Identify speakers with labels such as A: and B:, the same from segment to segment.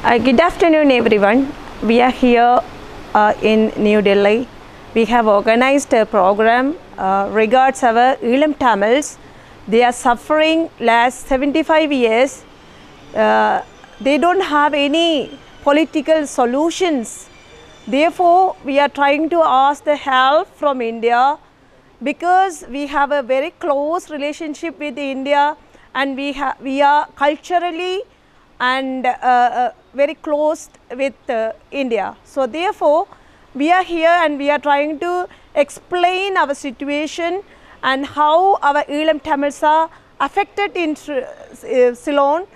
A: Good afternoon, everyone. We are here in New Delhi. We have organized a program regards our Elam Tamils. They are suffering last 75 years. They don't have any political solutions. Therefore, we are trying to ask the help from India because we have a very close relationship with India, and we are culturally and very close with India. So therefore, we are here and we are trying to explain our situation and how our Elam Tamils are affected in Ceylon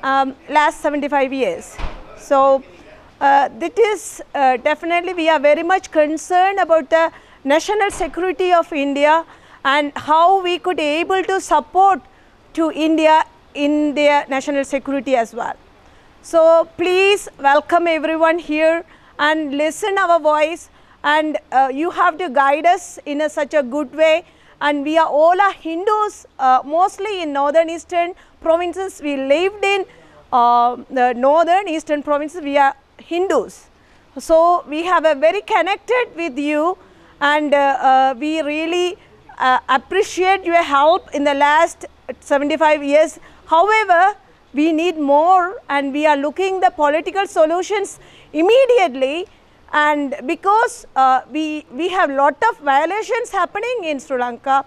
A: last 75 years. So that is definitely we are very much concerned about the national security of India and how we could able to support to India in their national security as well. So please welcome everyone here and listen our voice, and you have to guide us in such a good way. And we are all Hindus, mostly in northern eastern provinces. We lived in the northern eastern provinces. We are Hindus, so we have a very connected with you, and we really appreciate your help in the last 75 years. However, we need more, and we are looking the political solutions immediately. And because we have lot of violations happening in Sri Lanka,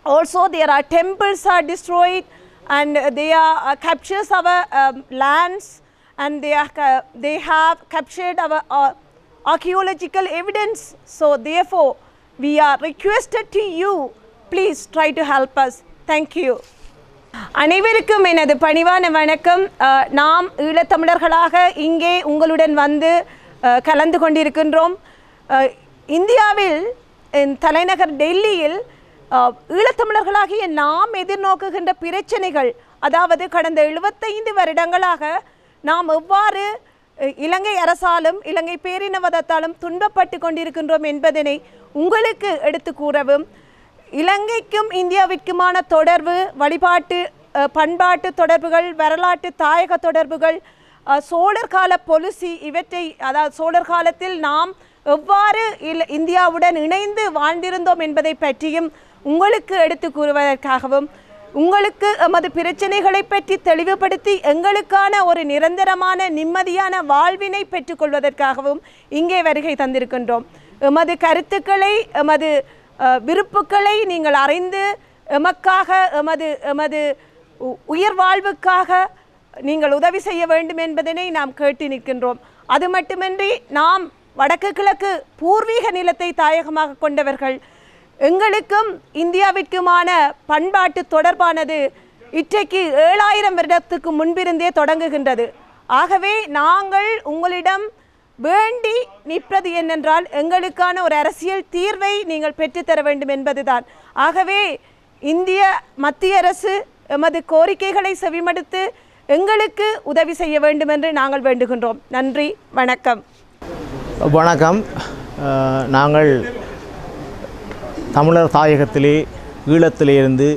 A: also there are temples are destroyed, and they are captures our lands, and they have captured our archaeological evidence. So therefore, we are requested to you, please try to help us. Thank you. அனைவருக்கும் எனது பணிவான வணக்கம். நாம் ஈழத்தமிழர்களாக இங்கே உங்களுடன் வந்து கலந்து கொண்டிருக்கின்றோம். இந்தியாவில் தலைநகர் டெல்லியில் ஈழத்தமிழர்களாகிய நாம் எதிர்நோக்குகின்ற பிரச்சனைகள், அதாவது கடந்த 75 வருடங்களாக நாம் எவ்வாறு இலங்கை அரசாலும் இலங்கை பேரினவாதத்தாலும் துன்பப்பட்டு கொண்டிருக்கின்றோம் என்பதனை உங்களுக்கு எடுத்து கூறவும், இலங்கைக்கும் இந்தியாவிற்குமான தொடர்பு, வழிபாட்டு பண்பாட்டு தொடர்புகள், வரலாற்று தாயக தொடர்புகள், சோழர் கால பொலிசி, இவற்றை அதாவது சோழர் காலத்தில் நாம் எவ்வாறு இந்தியாவுடன் இணைந்து வாழ்ந்திருந்தோம் என்பதை பற்றியும் உங்களுக்கு எடுத்து கூறுவதற்காகவும், உங்களுக்கு எமது பிரச்சனைகளை பற்றி தெளிவுபடுத்தி எங்களுக்கான ஒரு நிரந்தரமான நிம்மதியான வாழ்வினை பெற்றுக்கொள்வதற்காகவும் இங்கே வருகை தந்திருக்கின்றோம். எமது கருத்துக்களை, எமது விருப்புக்களை நீங்கள் அறிந்து எமக்காக எமது உயிர் வாழ்வுக்காக நீங்கள் உதவி செய்ய வேண்டும் என்பதனை நாம் கேட்டு நிற்கின்றோம். அது மட்டுமின்றி நாம் வடக்கு கிழக்கு பூர்வீக நிலத்தை தாயகமாக கொண்டவர்கள். எங்களுக்கும் இந்தியாவிற்குமான பண்பாட்டு தொடர்பானது இன்றைக்கு 7000 வருடத்துக்கு முன்பிருந்தே தொடங்குகின்றது. ஆகவே நாங்கள் உங்களிடம் வேண்டி நிற்பது என்னென்றால், எங்களுக்கான ஒரு அரசியல் தீர்வை நீங்கள் பெற்றுத்தர வேண்டும் என்பதுதான். ஆகவே இந்திய மத்திய அரசு எமது கோரிக்கைகளை செவிமடுத்து எங்களுக்கு உதவி செய்ய வேண்டும் என்று நாங்கள் வேண்டுகின்றோம். நன்றி, வணக்கம்.
B: வணக்கம். நாங்கள் தமிழர் தாயகத்திலே ஈழத்திலிருந்து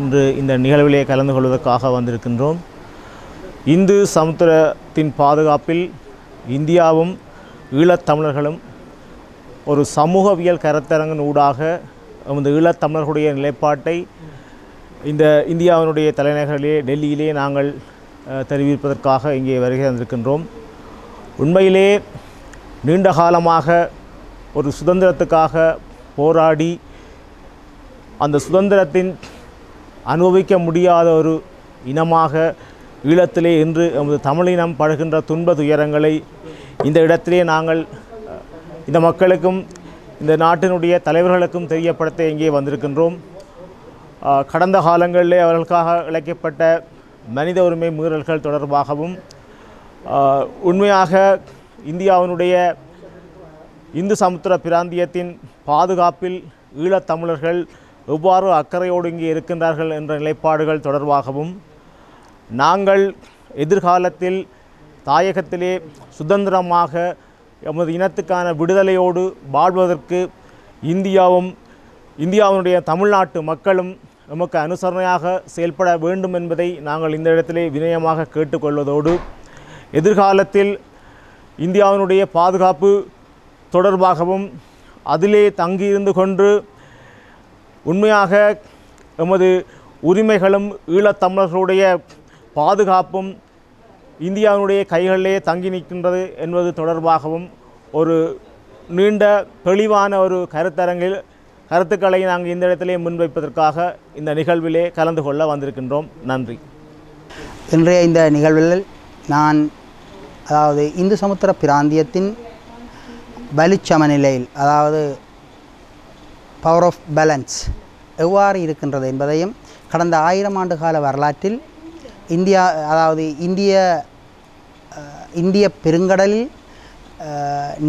B: இன்று இந்த நிகழ்விலே கலந்து கொள்வதற்காக வந்திருக்கின்றோம். இந்து சமுத்திரத்தின் பாதுகாப்பில் இந்தியாவும் ஈழத்தமிழர்களும் ஒரு சமூகவியல் கருத்தரங்கின் ஊடாக நமது ஈழத்தமிழர்களுடைய நிலைப்பாட்டை இந்த இந்தியாவினுடைய தலைநகரிலே டெல்லியிலே நாங்கள் தெரிவிப்பதற்காக இங்கே வருகை வந்திருக்கின்றோம். உண்மையிலே நீண்ட காலமாக ஒரு சுதந்திரத்துக்காக போராடி அந்த சுதந்திரத்தின் அனுபவிக்க முடியாத ஒரு இனமாக ஈழத்திலே இன்று நமது தமிழினம் படுகின்ற துன்ப துயரங்களை இந்த இடத்திலே நாங்கள் இந்த மக்களுக்கும் இந்த நாட்டினுடைய தலைவர்களுக்கும் தெரியப்படுத்த இங்கே வந்திருக்கின்றோம். கடந்த காலங்களிலே அவர்களுக்காக இழைக்கப்பட்ட மனித உரிமை மீறல்கள் தொடர்பாகவும், உண்மையாக இந்தியாவினுடைய இந்து சமுத்திர பிராந்தியத்தின் பாதுகாப்பில் ஈழத்தமிழர்கள் எவ்வாறு அக்கறையோடு இங்கே இருக்கின்றார்கள் என்ற நிலைப்பாடுகள் தொடர்பாகவும், நாங்கள் எதிர்காலத்தில் தாயகத்திலே சுதந்திரமாக எமது இனத்துக்கான விடுதலையோடு வாழ்வதற்கு இந்தியாவினுடைய தமிழ்நாட்டு மக்களும் நமக்கு அனுசரணையாக செயல்பட வேண்டும் என்பதை நாங்கள் இந்த இடத்திலே வினயமாக கேட்டுக்கொள்வதோடு, எதிர்காலத்தில் இந்தியாவினுடைய பாதுகாப்பு தொடர்பாகவும் அதிலே தங்கியிருந்து கொண்டு உண்மையாக எமது உரிமைகளும் ஈழத்தமிழர்களுடைய பாதுகாப்பும் இந்தியாவினுடைய கைகளிலே தங்கி நிற்கின்றது என்பது தொடர்பாகவும் ஒரு நீண்ட தெளிவான ஒரு கருத்துக்களை நாங்கள் இந்த இடத்திலே முன்வைப்பதற்காக இந்த நிகழ்விலே கலந்து கொள்ள வந்திருக்கின்றோம். நன்றி.
C: இன்றைய இந்த நிகழ்வில் நான் அதாவது இந்து சமுத்திர பிராந்தியத்தின் வலுச்சமநிலையில் அதாவது பவர் ஆஃப் பேலன்ஸ் எவ்வாறு இருக்கின்றது என்பதையும் கடந்த 1000 ஆண்டு கால வரலாற்றில் இந்திய பெருங்கடலில்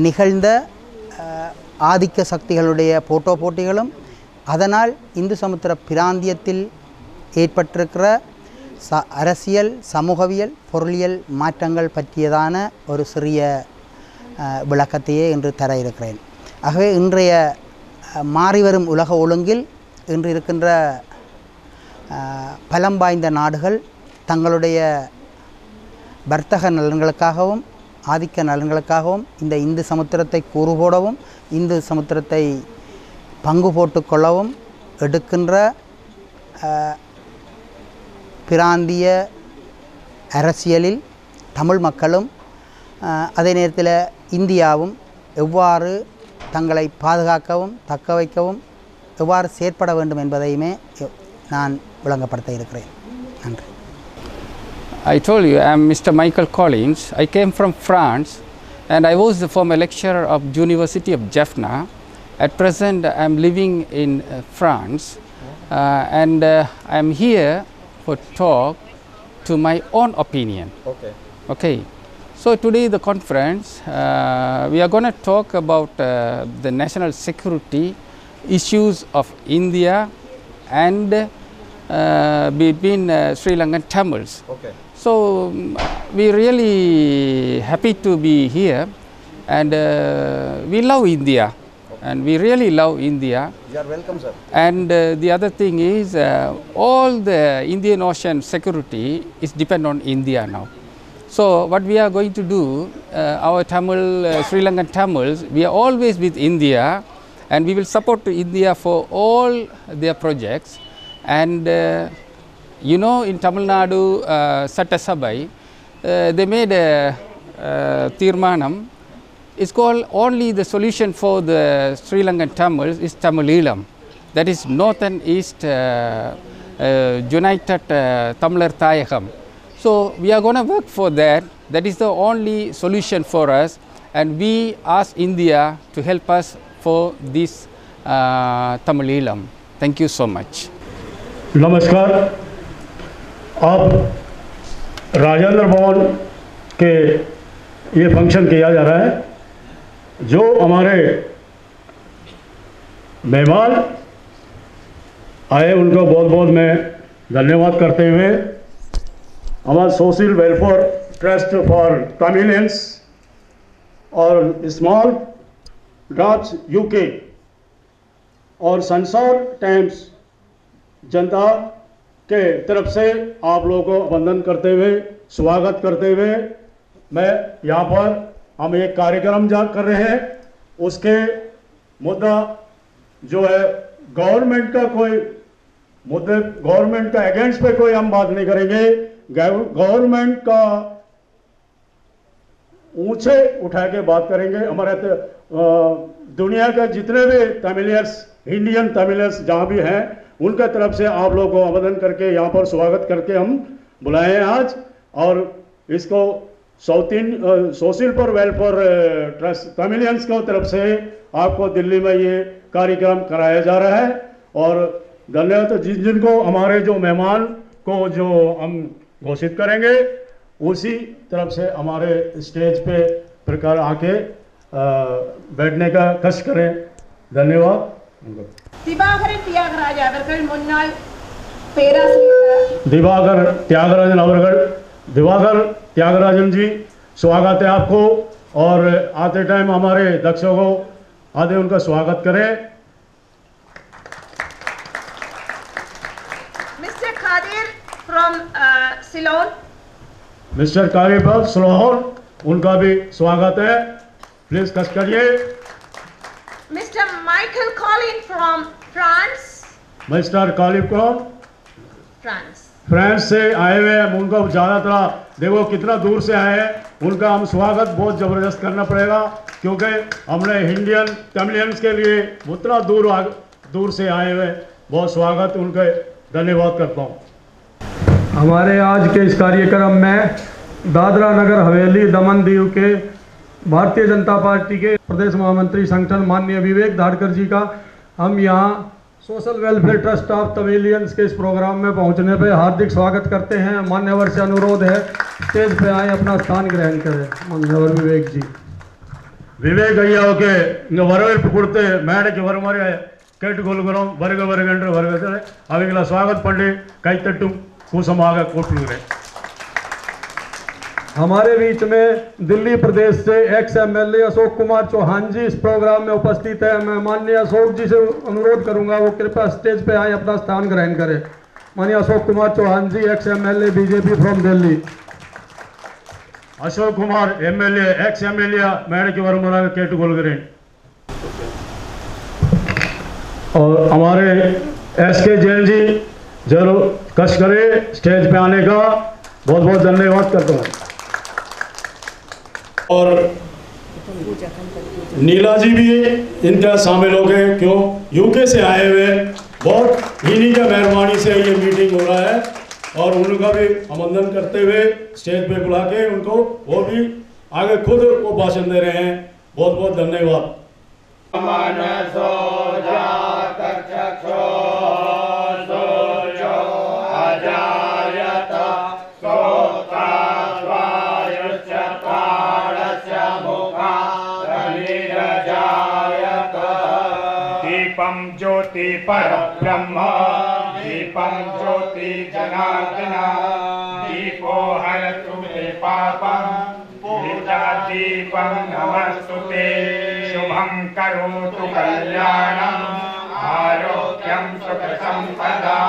C: நிகழ்ந்த ஆதிக்க சக்திகளுடைய போட்டிகளும் அதனால் இந்து சமுத்திர பிராந்தியத்தில் ஏற்பட்டிருக்கிற அரசியல், சமூகவியல், பொருளியல் மாற்றங்கள் பற்றியதான ஒரு சிறிய விளக்கத்தையே இன்று தர இருக்கிறேன். ஆகவே இன்றைய மாறிவரும் உலக ஒழுங்கில் இன்று இருக்கின்ற பலம் வாய்ந்த நாடுகள் தங்களுடைய வர்த்தக நலன்களுக்காகவும் ஆதிக்க நலன்களுக்காகவும் இந்த இந்து சமுத்திரத்தை கூறுபோடவும் இந்து சமுத்திரத்தை பங்கு போட்டுக்கொள்ளவும் எடுக்கின்ற பிராந்திய அரசியலில் தமிழ் மக்களும் அதே நேரத்தில் இந்தியாவும் எவ்வாறு தங்களை பாதுகாக்கவும் தக்க வைக்கவும் எவ்வாறு செயற்பட வேண்டும் என்பதையுமே நான் விளங்கப்படுத்த இருக்கிறேன். நன்றி.
D: I told you I am Mr. Michael Collins. I came from France and I was the former lecturer of University of Jaffna. At present I am living in France and I am here for talk to my own opinion. Okay. So today the conference we are going to talk about the national security issues of India and between Sri Lankan Tamils. So we really happy to be here and we love India and we really love India.
C: You are welcome, sir.
D: And the other thing is all the Indian Ocean security is depend on India now. So what we are going to do, our Tamil, Sri Lankan Tamils, we are always with India and we will support India for all their projects. And you know, in Tamil Nadu Satta Sabai, they made a Tirmanam. It's called only the solution for the Sri Lankan Tamils is Tamileelam. That is North and East United Tamilar Thayagam. So we are going to work for that. That is the only solution for us and we ask India to help us for this Tamileelam. Thank you so much.
E: नमस्कार. अब राजेंद्र भवन के ये function किया जा रहा है. जो हमारे मेहमान आए उनको बहुत बहुत मैं धन्यवाद करते हुए हमारा social welfare trust for Tamilians और स्मॉल डॉट्स यूके और संसार टाइम्स जनता के तरफ से आप लोगों को वंदन करते हुए स्वागत करते हुए मैं यहाँ पर हम एक कार्यक्रम कर रहे हैं. उसके मुद्दा जो है गवर्नमेंट का कोई मुद्दे गवर्नमेंट का अगेंस्ट पे कोई हम बात नहीं करेंगे. गवर्नमेंट का ऊंचे उठा के बात करेंगे. हमारे दुनिया के जितने भी तमिलियंस इंडियन तमिलियंस जहाँ भी हैं उनके तरफ से आप लोगों को आवेदन करके यहाँ पर स्वागत करके हम बुलाए हैं आज. और इसको social for welfare trust Tamilians की तरफ से आपको दिल्ली में ये कार्यक्रम कराया जा रहा है. और धन्यवाद जिनको हमारे जो मेहमान को जो हम घोषित करेंगे उसी तरफ से हमारे स्टेज पे प्रकार आके बैठने का कष्ट करें. धन्यवाद.
F: திவாகரன் தியாகராஜ அவர்கள் முன்னாள் பேராசிரியர்
E: दिवाकर त्यागराजन जी स्वागत है आपको. और आते टाइम हमारे दर्शकों को आते उनका स्वागत करें.
F: Mr. Khadir from Ceylon.
E: Mister Kalipada स्लोहर, उनका भी स्वागत है। प्लीज कस करिए।
F: Mr. Michael Collin from France.
E: Mister Kalipada
F: France.
E: France से आए हुए हैं, उनको ज़्यादातर देखो कितना दूर से आए हैं, उनका हम स्वागत बहुत ज़बरदस्त करना पड़ेगा, क्योंकि हमने इंडियन तमिलियंस के लिए उतना दूर से आए हुए, बहुत स्वागत उनके, धन्यवाद करता हूँ।
G: हमारे आज के इस कार्यक्रम में दादरा नगर हवेली दमन दीव के भारतीय जनता पार्टी के प्रदेश महामंत्री संगठन माननीय विवेक धाड़कर जी का हम यहाँ social welfare trust of Tamilians के इस प्रोग्राम में पहुंचने पे हार्दिक स्वागत करते हैं। मान्यवर से अनुरोध है स्टेज पे आए, अपना स्थान ग्रहण करें। मान्यवर विवेक जी।
E: विवेक भैया ओके इंगे वरवेल्पु कोडुत्तु मेडक्कु वरुमाறு கேட்டுக்கொள்கிறோம். வருக வருக என்று வருகிறது. அவங்களை स्वागत பண்ணி கைத்தட்டும் கூசமாக கூப்பிடுகிறேன்.
G: हमारे बीच में दिल्ली प्रदेश से एक्स एमएलए अशोक कुमार चौहान जी इस प्रोग्राम में उपस्थित है। मैं माननीय अशोक जी से अनुरोध करूंगा वो कृपया स्टेज पे आए, अपना स्थान ग्रहण करें। माननीय Ashok Kumar Chauhan ji, ex MLA BJP from Delhi.
E: Ashok Kumar MLA ex MLA மேடைக்கு வருமாறு கேட்டுக்கொள்கிறேன்। और हमारे एसके जैन जी जरूर कष्ट करें स्टेज पे आने का, बहुत बहुत धन्यवाद करता हूँ। और नीला जी भी इनका शामिल हो गए, क्यों यूके से आए हुए, बहुत इन्हीं का मेहरबानी से ये मीटिंग हो रहा है, और उनका भी अभिनंदन करते हुए स्टेज पे बुला के उनको, वो भी आगे खुद वो भाषण दे रहे हैं। बहुत बहुत धन्यवाद।
H: दीपं ज्योति परब्रह्म दीपं ज्योति जनार्दन दीपो हरतु मे पापं दीपं नमस्तुते शुभं करोतु कल्याणं आरोग्यं सुख संपदा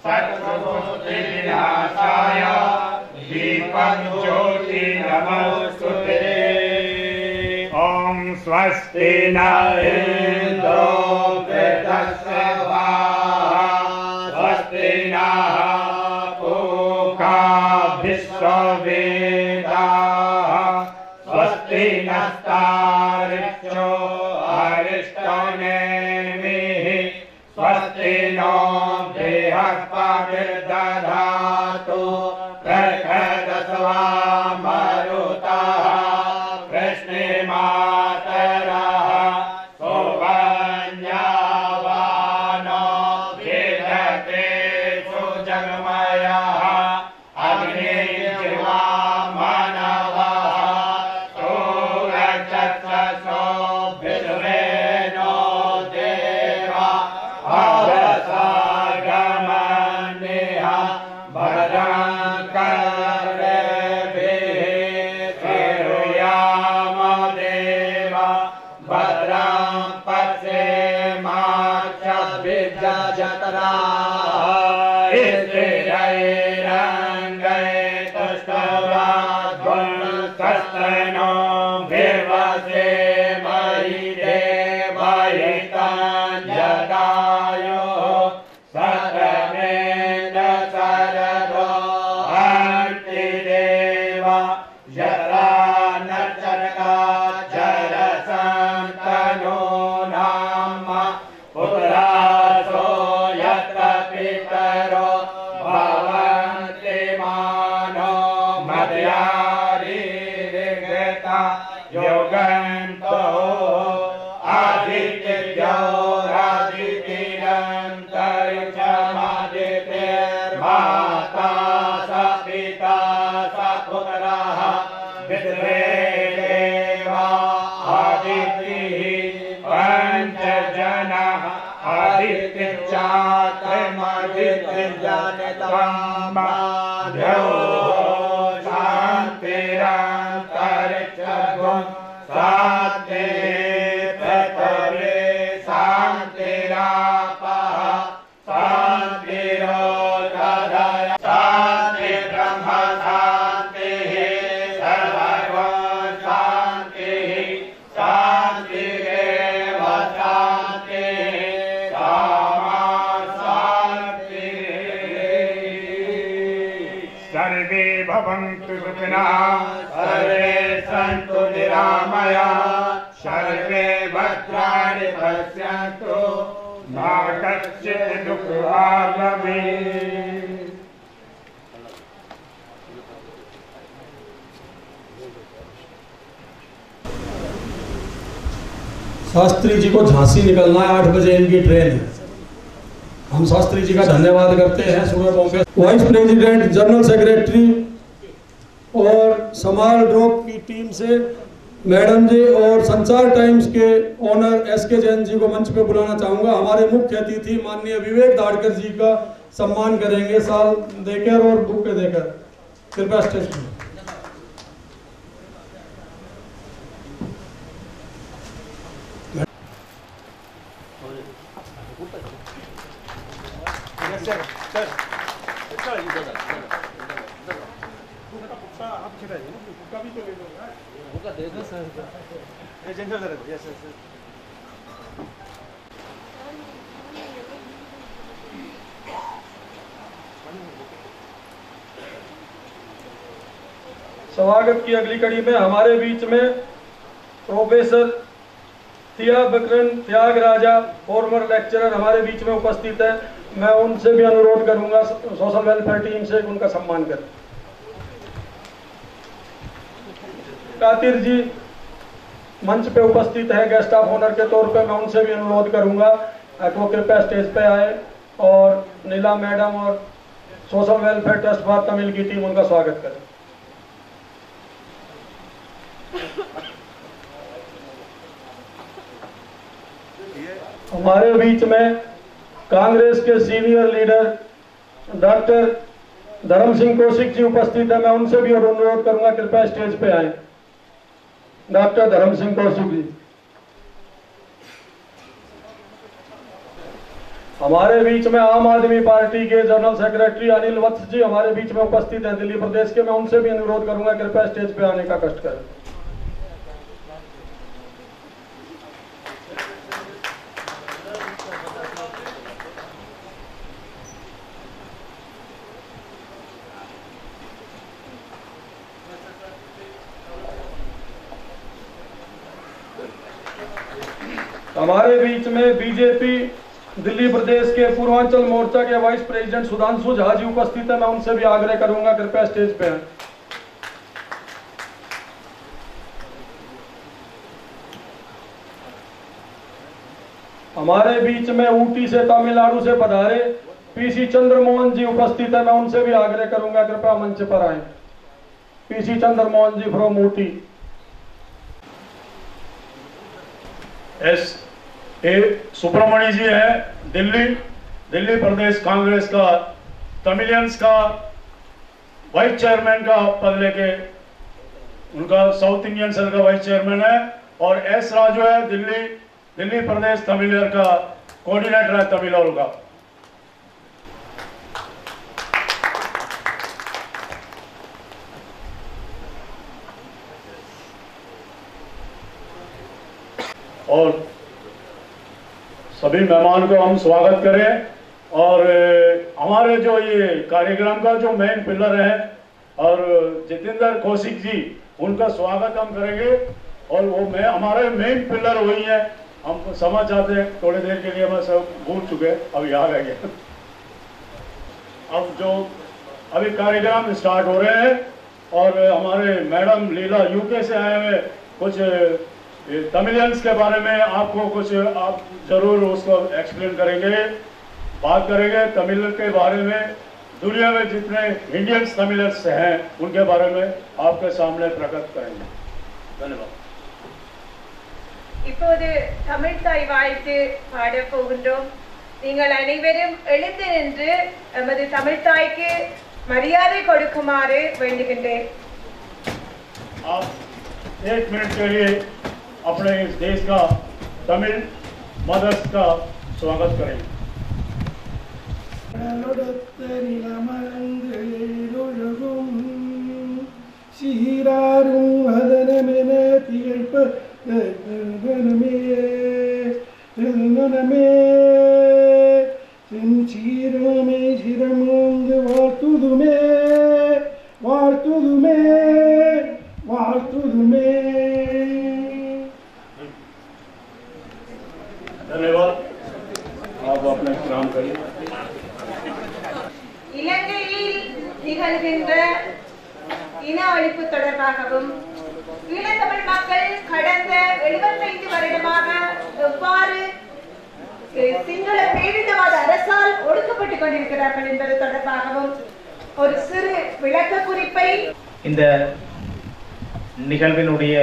H: शत्रुबुद्धिविनाशाय दीपं ज्योति नमस्तुते। ओम स्वस्ति न इंद्रो वृद्धस्रवा स्वस्ति नः पूषा विश्ववेदाः स्वस्ति नस्तार्क्ष्यो अरिष्टनेमिः स्वस्ति नो बृहस्पतिर्दधातु प्रखदस्वा मरुतः कृष्णमातरः सोमन्यावानो विदते सुजगमयः अग्निर्जिह्वा मानवः सूरजसो विश्वेनो देवा अवसागमनिः भद्रं कर्णेभिः श्रीयाम देवा भद्रं पश्येमाक्षभिर्यजत्रा स्थिरैरङ्गैस्तुष्टवाद्गुणकस्तनो भिर्वसे मयि देवहितं जदायुः सतमेन्द्र शरदो अन्तिदेवा यत्रा नर्चनका जरसन्तनो नाम पुत्रासो यत्र पितरो भवन्ति मानो मद्यारीरिगता योगन्तो आदित्यो रादितिरन्तरिक्षमादितिर्माता स पिता स पुत्रः पितरे देवा आदितिः पञ्चजनः आदित्यचात्रमदित्यजनितमाद्यो शान्तिरन्तरिक्षगुं शान्ति पृथिवी शान्तिरापः शान्तिरोदधय शान्ति ब्रह्म शान्तिः सर्वे भवन्तु सुखिनः सर्वे सन्तु निरामयाः सर्वे भद्राणि पश्यन्तु मा कश्चित् दुःखभाग् भवेत्।
G: शास्त्री जी को झांसी निकलना है, 8 बजे इनकी ट्रेन है। हम शास्त्री जी का धन्यवाद करते हैं। सुबह Bombay vice president, general secretary और समाल ड्रॉप की टीम से मैडम जी और संचार टाइम्स के ओनर SK जैन जी को मंच पे बुलाना चाहूँगा। हमारे मुख्य अतिथि माननीय विवेक धाड़कर जी का सम्मान करेंगे साल देकर और बुके देकर। कृपया स्टेज पर। स्वागत की अगली कड़ी में हमारे बीच में प्रोफेसर थिया बकरन त्यागराजा फॉर्मर लेक्चरर हमारे बीच में उपस्थित है। मैं उनसे भी अनुरोध करूंगा सोशल वेलफेयर टीम से उनका सम्मान करें। कातिर जी मंच पे उपस्थित है गेस्ट ऑफ ऑनर के तौर पे। मैं उनसे भी अनुरोध करूंगा वो कृपया स्टेज पे आए और नीला मैडम और social welfare trust for Tamil की टीम उनका स्वागत करे। हमारे बीच में कांग्रेस के सीनियर लीडर डॉक्टर धर्म सिंह कौशिक जी उपस्थित है। मैं उनसे भी अनुरोध करूंगा कृपया स्टेज पे आए। डॉक्टर धर्म सिंह कौशिक जी। हमारे बीच में आम आदमी पार्टी के जनरल सेक्रेटरी अनिल वत्स जी हमारे बीच में उपस्थित हैं दिल्ली प्रदेश के। मैं उनसे भी अनुरोध करूंगा कृपया स्टेज पे आने का कष्ट करें। हमारे बीच में बीजेपी दिल्ली प्रदेश के पूर्वांचल मोर्चा के वाइस प्रेसिडेंट सुधांशु झा जी उपस्थित है। मैं उनसे भी आग्रह करूंगा कृपया स्टेज पे आए। हमारे बीच में ऊटी से तमिलनाडु से पधारे PC चंद्रमोहन जी उपस्थित है। मैं उनसे भी आग्रह करूंगा कृपया मंच पर आए। PC Chandramohan ji from Ooty.
E: SA Subramanya ji है दिल्ली प्रदेश कांग्रेस का तमिलियंस का वाइस चेयरमैन का पद लेके उनका साउथ इंडियन सेल का वाइस चेयरमैन है। और S राजू है दिल्ली प्रदेश तमिलियर का कोऑर्डिनेटर है तमिल का। और सभी मेहमान को हम स्वागत करें। और हमारे जो ये कार्यक्रम का जो मेन पिलर है और जितेंद्र कौशिक जी उनका स्वागत हम करेंगे। और वो हमारे मेन पिलर वही है। हम समझ जाते हैं थोड़ी देर के लिए मैं सब भूल चुके, अब याद आ गया। अब जो अभी कार्यक्रम स्टार्ट हो रहे हैं और हमारे मैडम लीला UK से आए हुए कुछ तमिलियंस के बारे में आपको कुछ आप जरूर उसको एक्सप्लेन करेंगे, बात करेंगे तमिल के बारे में। दुनिया में जितने इंडियंस तमिलियंस हैं उनके बारे में आपके सामने प्रकट करेंगे। धन्यवाद।
F: இப்போது தமிழ் தாய் வாழ்த்து பாடப் போகின்றோம். நீங்கள் அனைவரும் எழுந்து நின்று நமது தமிழ் தாய்க்கு மரியாதை கொடுக்குமாறு வேண்டுகின்றேன்.
E: आप 1 मिनट के लिए अपने इस देश का तमिल मदर्स का स्वागत करें।
F: நிகழ்கின்ற இன அழிப்பு தொடர்பாகவும் ஈழத்தமிழ் மக்கள் கடந்த 75 வருடமாக எவ்வாறு சிங்கள பேரினவாத அரசால் ஒடுக்கப்பட்டுக் கொண்டிருக்கிறார்கள் என்பது தொடர்பாகவும் ஒரு சிறு விளக்க குறிப்பை
B: இந்த நிகழ்வினுடைய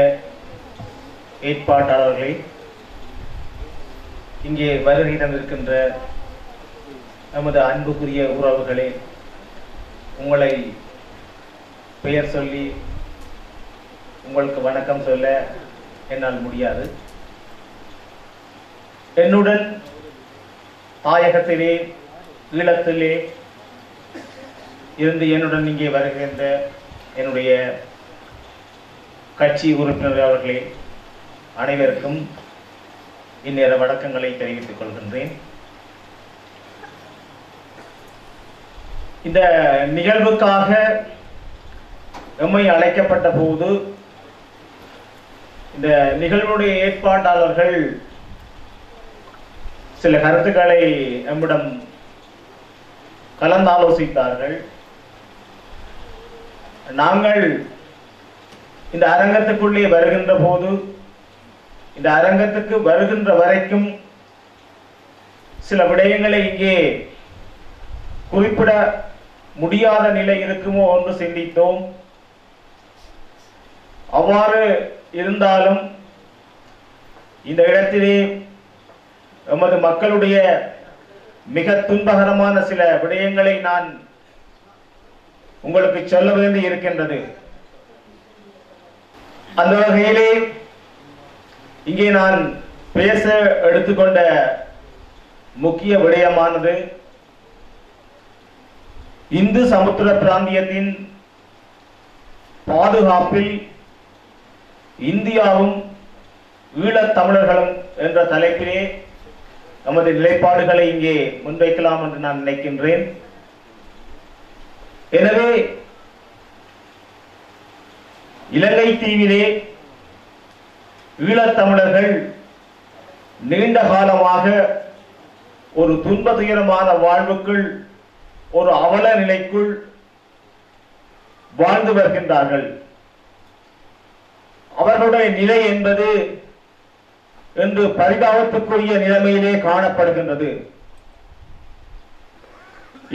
B: ஏற்பாட்டாளர்களை இங்கே வருகை தந்திருக்கின்ற நமது அன்புக்குரிய உறவுகளே, உங்களை பெயர் சொல்லி உங்களுக்கு வணக்கம் சொல்ல என்னால் முடியாது. என்னுடன் தாயகத்திலே ஈழத்திலே இருந்து என்னுடன் இங்கே வருகின்ற என்னுடைய கட்சி உறுப்பினர் அவர்களே அனைவருக்கும் இந்நேர வணக்கங்களை தெரிவித்துக் கொள்கின்றேன். இந்த நிகழ்வுக்காக எம்மை அழைக்கப்பட்ட போது இந்த நிகழ்வுடைய ஏற்பாட்டாளர்கள் சில கருத்துக்களை நம்மிடம் கலந்தாலோசித்தார்கள். நாங்கள் இந்த அரங்கத்துக்குள்ளே வருகின்ற போது, இந்த அரங்கத்துக்கு வருகின்ற வரைக்கும் சில விடயங்களை இங்கே குறிப்பிட முடியாத நிலை இருக்குமோ என்று சிந்தித்தோம். அவ்வாறு இருந்தாலும் இந்த இடத்திலே எமது மக்களுடைய மிக துன்பகரமான சில விடயங்களை நான் உங்களுக்கு சொல்ல வேண்டி இருக்கின்றது. அந்த வகையிலே இங்கே நான் பேச எடுத்துக்கொண்ட முக்கிய விடயமானது இந்து சமுத்திர பிராந்தியத்தின் பாதுகாப்பில் இந்தியாவும் ஈழத் தமிழர்களும் என்ற தலைப்பிலே நமது நிலைப்பாடுகளை இங்கே முன்வைக்கலாம் என்று நான் நினைக்கின்றேன். எனவே இலங்கை தீவிலே ஈழத் தமிழர்கள் நீண்ட காலமாக ஒரு துன்ப துயரமான வாழ்வுக்குள், ஒரு அவல நிலைக்குள் வாழ்ந்து வருகின்றார்கள். அவர்களுடைய நிலை என்பது இன்று பரிதாபத்துக்குரிய நிலைமையிலே காணப்படுகின்றது.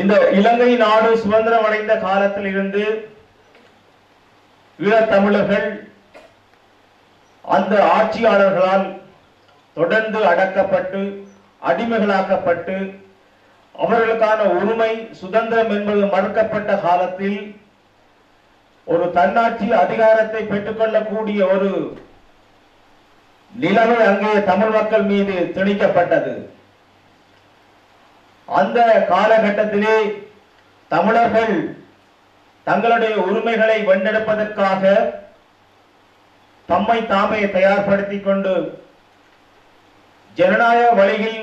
B: இந்த இலங்கை நாடு சுதந்திரம் அடைந்த காலத்தில் இருந்து ஈழத்தமிழர்கள் அந்த ஆட்சியாளர்களால் தொடர்ந்து அடக்கப்பட்டு அடிமைகளாக்கப்பட்டு அவர்களுக்கான உரிமை சுதந்திரம் என்பது மறுக்கப்பட்ட காலத்தில் ஒரு தன்னாட்சி அதிகாரத்தை பெற்றுக்கொள்ளக்கூடிய ஒரு நிலைமை அங்கே தமிழ் மக்கள் மீது திணிக்கப்பட்டது. அந்த காலகட்டத்திலே தமிழர்கள் தங்களுடைய உரிமைகளை வென்றெடுப்பதற்காக தம்மை தாமே தயார்படுத்திக் கொண்டு ஜனநாயக வழியில்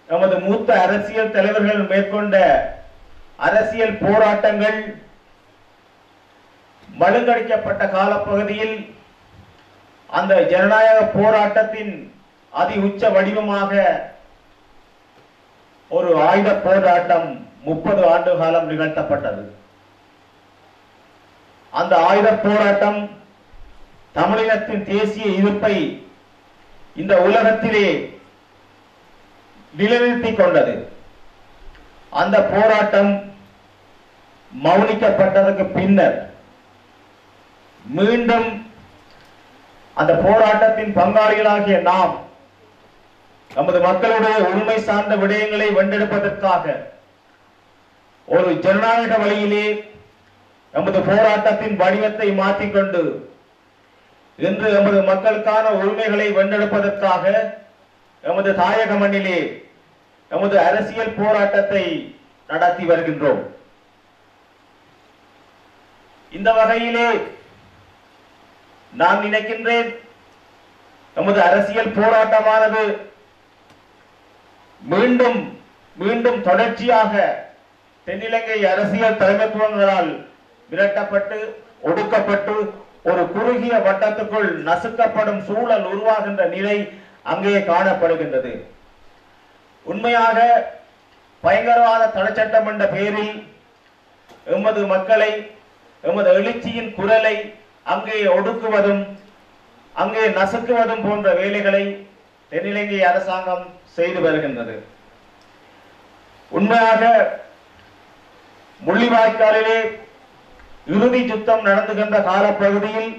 B: நமது மூத்த அரசியல் தலைவர்கள் மேற்கொண்ட அரசியல் போராட்டங்கள் மழுங்கடிக்கப்பட்ட காலப்பகுதியில் அந்த ஜனநாயக போராட்டத்தின் அதி உச்ச வடிவமாக ஒரு ஆயுத போராட்டம் 30 ஆண்டு காலம் நிகழ்த்தப்பட்டது. அந்த ஆயுத போராட்டம் தமிழினத்தின் தேசிய இருப்பை இந்த உலகத்திலே நிலைநிறுத்திக் கொண்டது. அந்த போராட்டம் மௌனிக்கப்பட்டதற்கு பின்னர் மீண்டும் அந்த போராட்டத்தின் பங்காளிகளாகிய நாம் நமது மக்களுடைய உரிமை சார்ந்த விடயங்களை வென்றெடுப்பதற்காக ஒரு ஜனநாயக வழியிலே நமது போராட்டத்தின் வடிவத்தை மாற்றிக்கொண்டு இன்று நமது மக்களுக்கான உரிமைகளை வென்றெடுப்பதற்காக நமது தாயக மண்ணிலே நமது அரசியல் போராட்டத்தை நடத்தி வருகின்றோம். இந்த வகையிலே நான் நினைக்கின்றேன், நமது அரசியல் போராட்டமானது மீண்டும் மீண்டும் தொடர்ச்சியாக தென்னிலங்கை அரசியல் தலைமைத்துவங்களால் விரட்டப்பட்டு ஒடுக்கப்பட்டு ஒரு குறுகிய வட்டத்துக்குள் நசுக்கப்படும் சூழல் உருவாகின்ற நிலை அங்கே காணப்படுகின்றது. உண்மையாக பயங்கரவாத தடை சட்டம் என்ற பெயரில் எமது மக்களை எமது எழுச்சியின் குரலை அங்கே ஒடுக்குவதும் அங்கே நசுக்குவதும் போன்ற வேலைகளை தென்னிலங்கை அரசாங்கம் செய்து வருகின்றது. உண்மையாக முள்ளிவாய்க்காலிலே இறுதி யுத்தம் நடந்துகின்ற காலப்பகுதியில்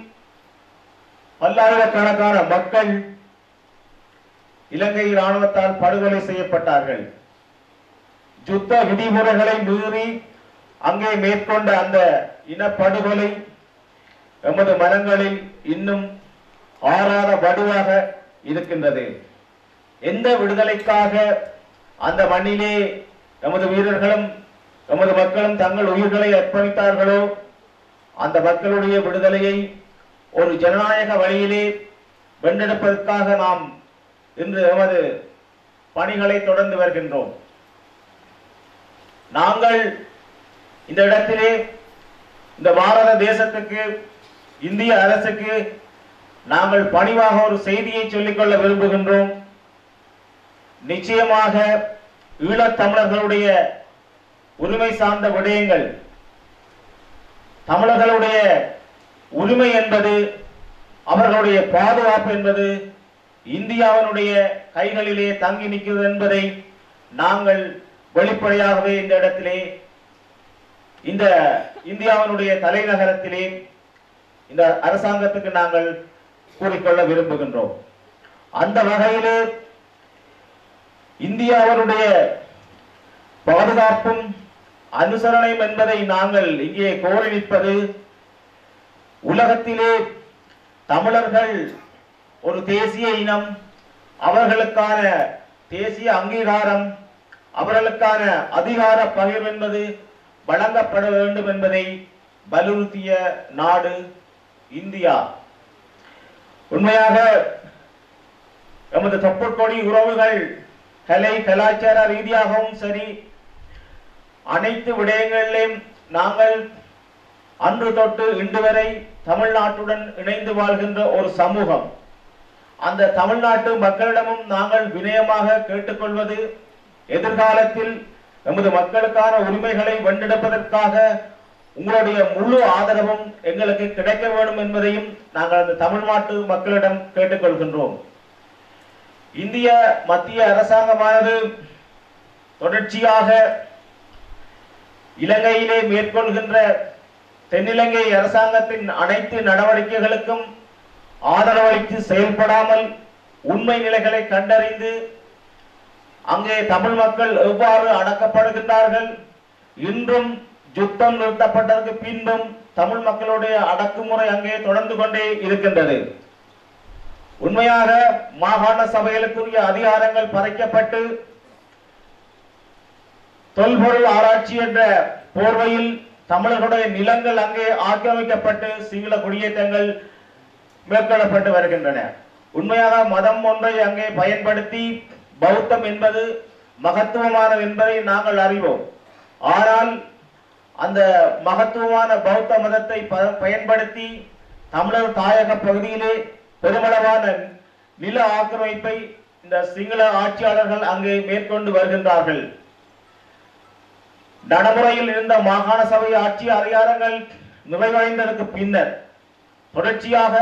B: பல்லாயிரக்கணக்கான மக்கள் இலங்கை இராணுவத்தால் படுகொலை செய்யப்பட்டார்கள். யுத்த விதிமுறைகளை மீறி அங்கே மேற்கொண்ட அந்த இனப்படுகொலை எமது மனங்களில் இன்னும் ஆறாத வடுவாக இருக்கின்றது. எந்த விடுதலைக்காக அந்த மண்ணிலே எமது வீரர்களும் எமது மக்களும் தங்கள் உயிர்களை அர்ப்பணித்தார்களோ அந்த மக்களுடைய விடுதலையை ஒரு ஜனநாயக வழியிலே வென்றெடுப்பதற்காக நாம் இன்று எமது பணிகளை தொடர்ந்து வருகின்றோம். நாங்கள் இந்த இடத்திலே இந்த பாரத தேசத்துக்கு இந்திய அரசுக்கு நாங்கள் பணிவாக ஒரு செய்தியை சொல்லிக்கொள்ள விரும்புகின்றோம். நிச்சயமாக ஈழத்தமிழர்களுடைய உரிமை சார்ந்த விடயங்கள், தமிழர்களுடைய உரிமை என்பது, அவர்களுடைய பாதுகாப்பு என்பது இந்தியாவினுடைய கைகளிலே தங்கி நிற்கிறது என்பதை நாங்கள் வெளிப்படையாகவே இந்த இடத்திலே இந்த இந்தியாவினுடைய தலைநகரத்திலே இந்த அரசாங்கத்துக்கு நாங்கள் கூறிக்கொள்ள விரும்புகின்றோம். அந்த வகையிலே இந்தியாவினுடைய பாதுகாப்பும் அனுசரணையும் என்பதை நாங்கள் இங்கே கோரி நிற்பது, உலகத்திலே தமிழர்கள் ஒரு தேசிய இனம், அவர்களுக்கான தேசிய அங்கீகாரம், அவர்களுக்கான அதிகார பகிர்வு என்பது வழங்கப்பட வேண்டும் என்பதை வலியுறுத்திய நாடு இந்தியா. உண்மையாக எமது தொப்புள்கொடி உறவுகள் கலை கலாச்சார ரீதியாகவும் சரி, அனைத்து விடயங்களிலும் நாங்கள் அன்று தொட்டு இன்று வரை தமிழ்நாட்டுடன் இணைந்து வாழ்கின்ற ஒரு சமூகம். அந்த தமிழ்நாட்டு மக்களிடமும் நாங்கள் வினயமாக கேட்டுக்கொள்வது, எதிர்காலத்தில் எமது மக்களுக்கான உரிமைகளை வென்றெடுப்பதற்காக உங்களுடைய முழு ஆதரவும் எங்களுக்கு கிடைக்க வேண்டும் என்பதையும் நாங்கள் அந்த தமிழ்நாட்டு மக்களிடம் கேட்டுக்கொள்கின்றோம். இந்திய மத்திய அரசாங்கமானது தொடர்ச்சியாக இலங்கையிலே மேற்கொள்கின்ற தென்னிலங்கை அரசாங்கத்தின் அனைத்து நடவடிக்கைகளுக்கும் ஆதரவளித்து செயல்படாமல் உண்மை நிலைகளை கண்டறிந்து அங்கே தமிழ் மக்கள் எவ்வாறு அடக்கப்படுகின்றார்கள், இன்றும் யுத்தம் நிறுத்தப்பட்டதற்கு பின்பும் தமிழ் மக்களுடைய அடக்குமுறை அங்கே தொடர்ந்து கொண்டே இருக்கின்றது. உண்மையாக மாகாண சபைகளுக்குரிய அதிகாரங்கள் பறிக்கப்பட்டு தொல்பொருள் ஆராய்ச்சி என்ற போர்வையில் தமிழர்களுடைய நிலங்கள் அங்கே ஆக்கிரமிக்கப்பட்டு சிங்கள குடியேற்றங்கள் மேற்கொள்ளப்பட்டு வருகின்றன. உண்மையாக மதம் ஒன்றை அங்கே பயன்படுத்தி பௌத்தம் என்பது மகத்துவமானது என்பதை நாங்கள் அறிவோம். ஆனால் அந்த மகத்துவமான பௌத்த மதத்தை பயன்படுத்தி தமிழர் தாயக பகுதியிலே பெருமளவான நில ஆக்கிரமிப்பை இந்த சிங்கள ஆட்சியாளர்கள் அங்கே மேற்கொண்டு வருகின்றார்கள். நடைமுறையில் இருந்த மாகாண சபை ஆட்சி அதிகாரங்கள் நிறைவடைந்ததற்கு பின்னர் தொடர்ச்சியாக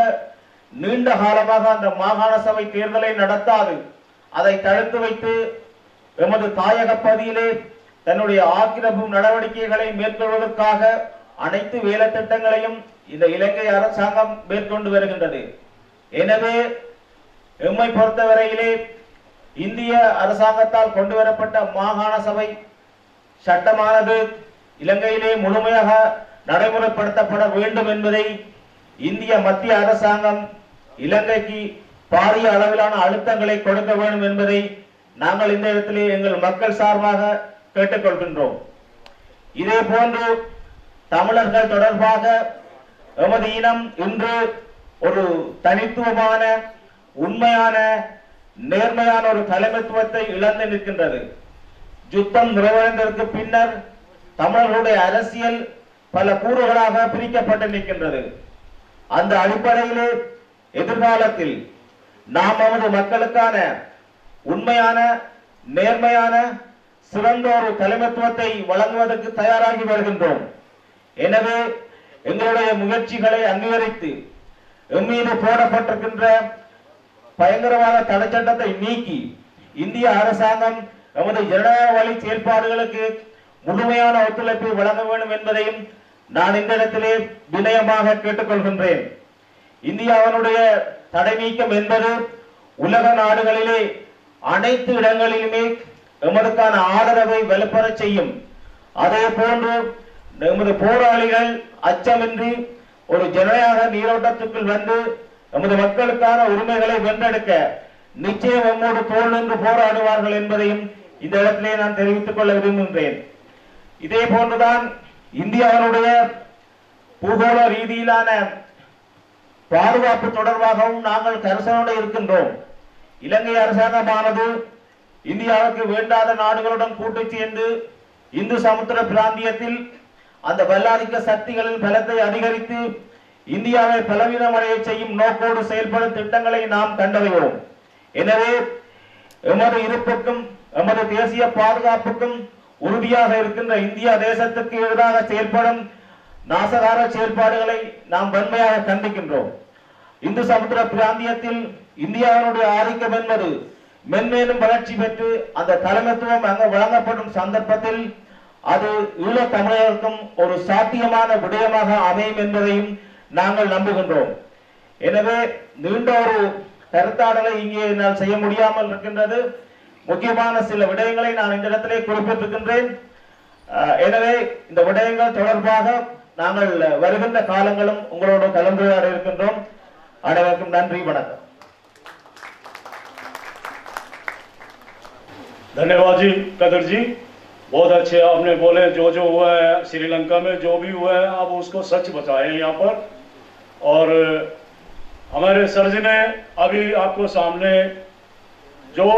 B: நீண்ட காலமாக அந்த மாகாண சபை தேர்தலை நடத்தாது அதை தடுத்து வைத்து எமது தாயக பகுதியிலே தன்னுடைய ஆக்கிரமிப்பு நடவடிக்கைகளை மேற்கொள்வதற்காக அனைத்து வேலை திட்டங்களையும் இந்த இலங்கை அரசாங்கம் மேற்கொண்டு வருகின்றது. எனவே எம்மை பொறுத்தவரையிலே இந்திய அரசாங்கத்தால் கொண்டு வரப்பட்ட மாகாண சபை சட்டமானது இலங்கையிலே முழுமையாக நடைமுறைப்படுத்தப்பட வேண்டும் என்பதை இந்திய மத்திய அரசாங்கம் இலங்கைக்கு பாரிய அளவிலான அழுத்தங்களை கொடுக்க வேண்டும் என்பதை நாங்கள் இந்த இடத்திலே எங்கள் மக்கள் சார்பாக கேட்டுக்கொள்கின்றோம். இதே போன்று தமிழர்கள் தொடர்பாக எமது இனம் இன்று ஒரு தனித்துவமான உண்மையான நேர்மையான ஒரு தலைமைத்துவத்தை இழந்து நிற்கின்றது. யுத்தம் நிறைவடைந்ததற்கு பின்னர் தமிழர்களுடைய அரசியல் பல கூறுகளாக பிரிக்கப்பட்டு நிற்கின்றது. அந்த அடிப்படையிலே எதிர்காலத்தில் நாம் நமது மக்களுக்கான உண்மையான நேர்மையான சிறந்த ஒரு தலைமைத்துவத்தை வழங்குவதற்கு தயாராகி வருகின்றோம். எனவே எங்களுடைய முயற்சிகளை அங்கீகரித்து எம்மீது போடப்பட்டிருக்கின்ற பயங்கரவாத தடை சட்டத்தை நீக்கி இந்திய அரசாங்கம் நமது ஜனநாயக வழி செயல்பாடுகளுக்கு முழுமையான ஒத்துழைப்பை வழங்க வேண்டும் என்பதையும் நான் இந்த இடத்திலே வினயமாக கேட்டுக்கொள்கின்றேன். இந்தியாவினுடைய தடை நீக்கம் என்பது உலக நாடுகளிலே அனைத்து இடங்களிலுமே எமதுக்கான ஆதரவை வலுப்பெற செய்யும். அதே போன்று நமது போராளிகள் அச்சமின்றி ஒரு ஜனநாயக நீரோட்டத்துக்குள் வந்து நமது மக்களுக்கான உரிமைகளை வென்றெடுக்க நிச்சயம் நம்மோடு தோள் நின்று போராடுவார்கள் என்பதையும் இந்த இடத்திலே நான் தெரிவித்துக் கொள்ள விரும்புகின்றேன். இதே போன்றுதான் இந்தியாவினுடைய பூகோள ரீதியிலான பாதுகாப்பு தொடர்பாகவும் நாங்கள் கரிசனோடு இருக்கின்றோம். இலங்கை அரசாங்கமானது இந்தியாவுக்கு வேண்டாத நாடுகளுடன் கூட்டு சேர்ந்து இந்து சமுத்திர பிராந்தியத்தில் அந்த வல்லாதிக்க சக்திகளின் பலத்தை அதிகரித்து இந்தியாவை பலவீனமடைய செய்யும் நோக்கோடு செயல்படும் திட்டங்களை நாம் கண்டறிவோம். எனவே எமது இருப்புக்கும் எமது தேசிய பாதுகாப்புக்கும் உறுதியாக இருக்கின்ற இந்தியா தேசத்துக்கு எதிராக செயல்படும் நாசகார செயல்பாடுகளை நாம் வன்மையாக கண்டிக்கின்றோம். இந்து சமுத்திர பிராந்தியத்தில் இந்தியாவினுடைய ஆதிக்கம் என்பது மென்மேலும் வளர்ச்சி பெற்று அந்த தலைமைத்துவம் அங்கு வழங்கப்படும் சந்தர்ப்பத்தில் அது ஈழத் தமிழர்களுக்கும் ஒரு சாத்தியமான விடயமாக அமையும் என்பதையும் நாங்கள் நம்புகின்றோம். எனவே நீண்ட ஒரு கருத்தாடலை இங்கே என்னால் செய்ய முடியாமல் இருக்கின்றது. முக்கியமான சில விடயங்களை நான் இந்த இடத்திலே குறிப்பிட்டிருக்கின்றேன். எனவே இந்த விடயங்கள் தொடர்பாக நாங்கள் வருகின்ற காலங்களும் உங்களோடு கலந்துரையாட இருக்கின்றோம். அனைவருக்கும் நன்றி, வணக்கம்.
E: धन्यवाद जी कदर जी, बहुत अच्छे आपने बोले। जो जो हुआ है श्रीलंका में, जो भी हुआ है, आप उसको सच बताएं यहाँ पर। और हमारे सर जी ने अभी आपको सामने जो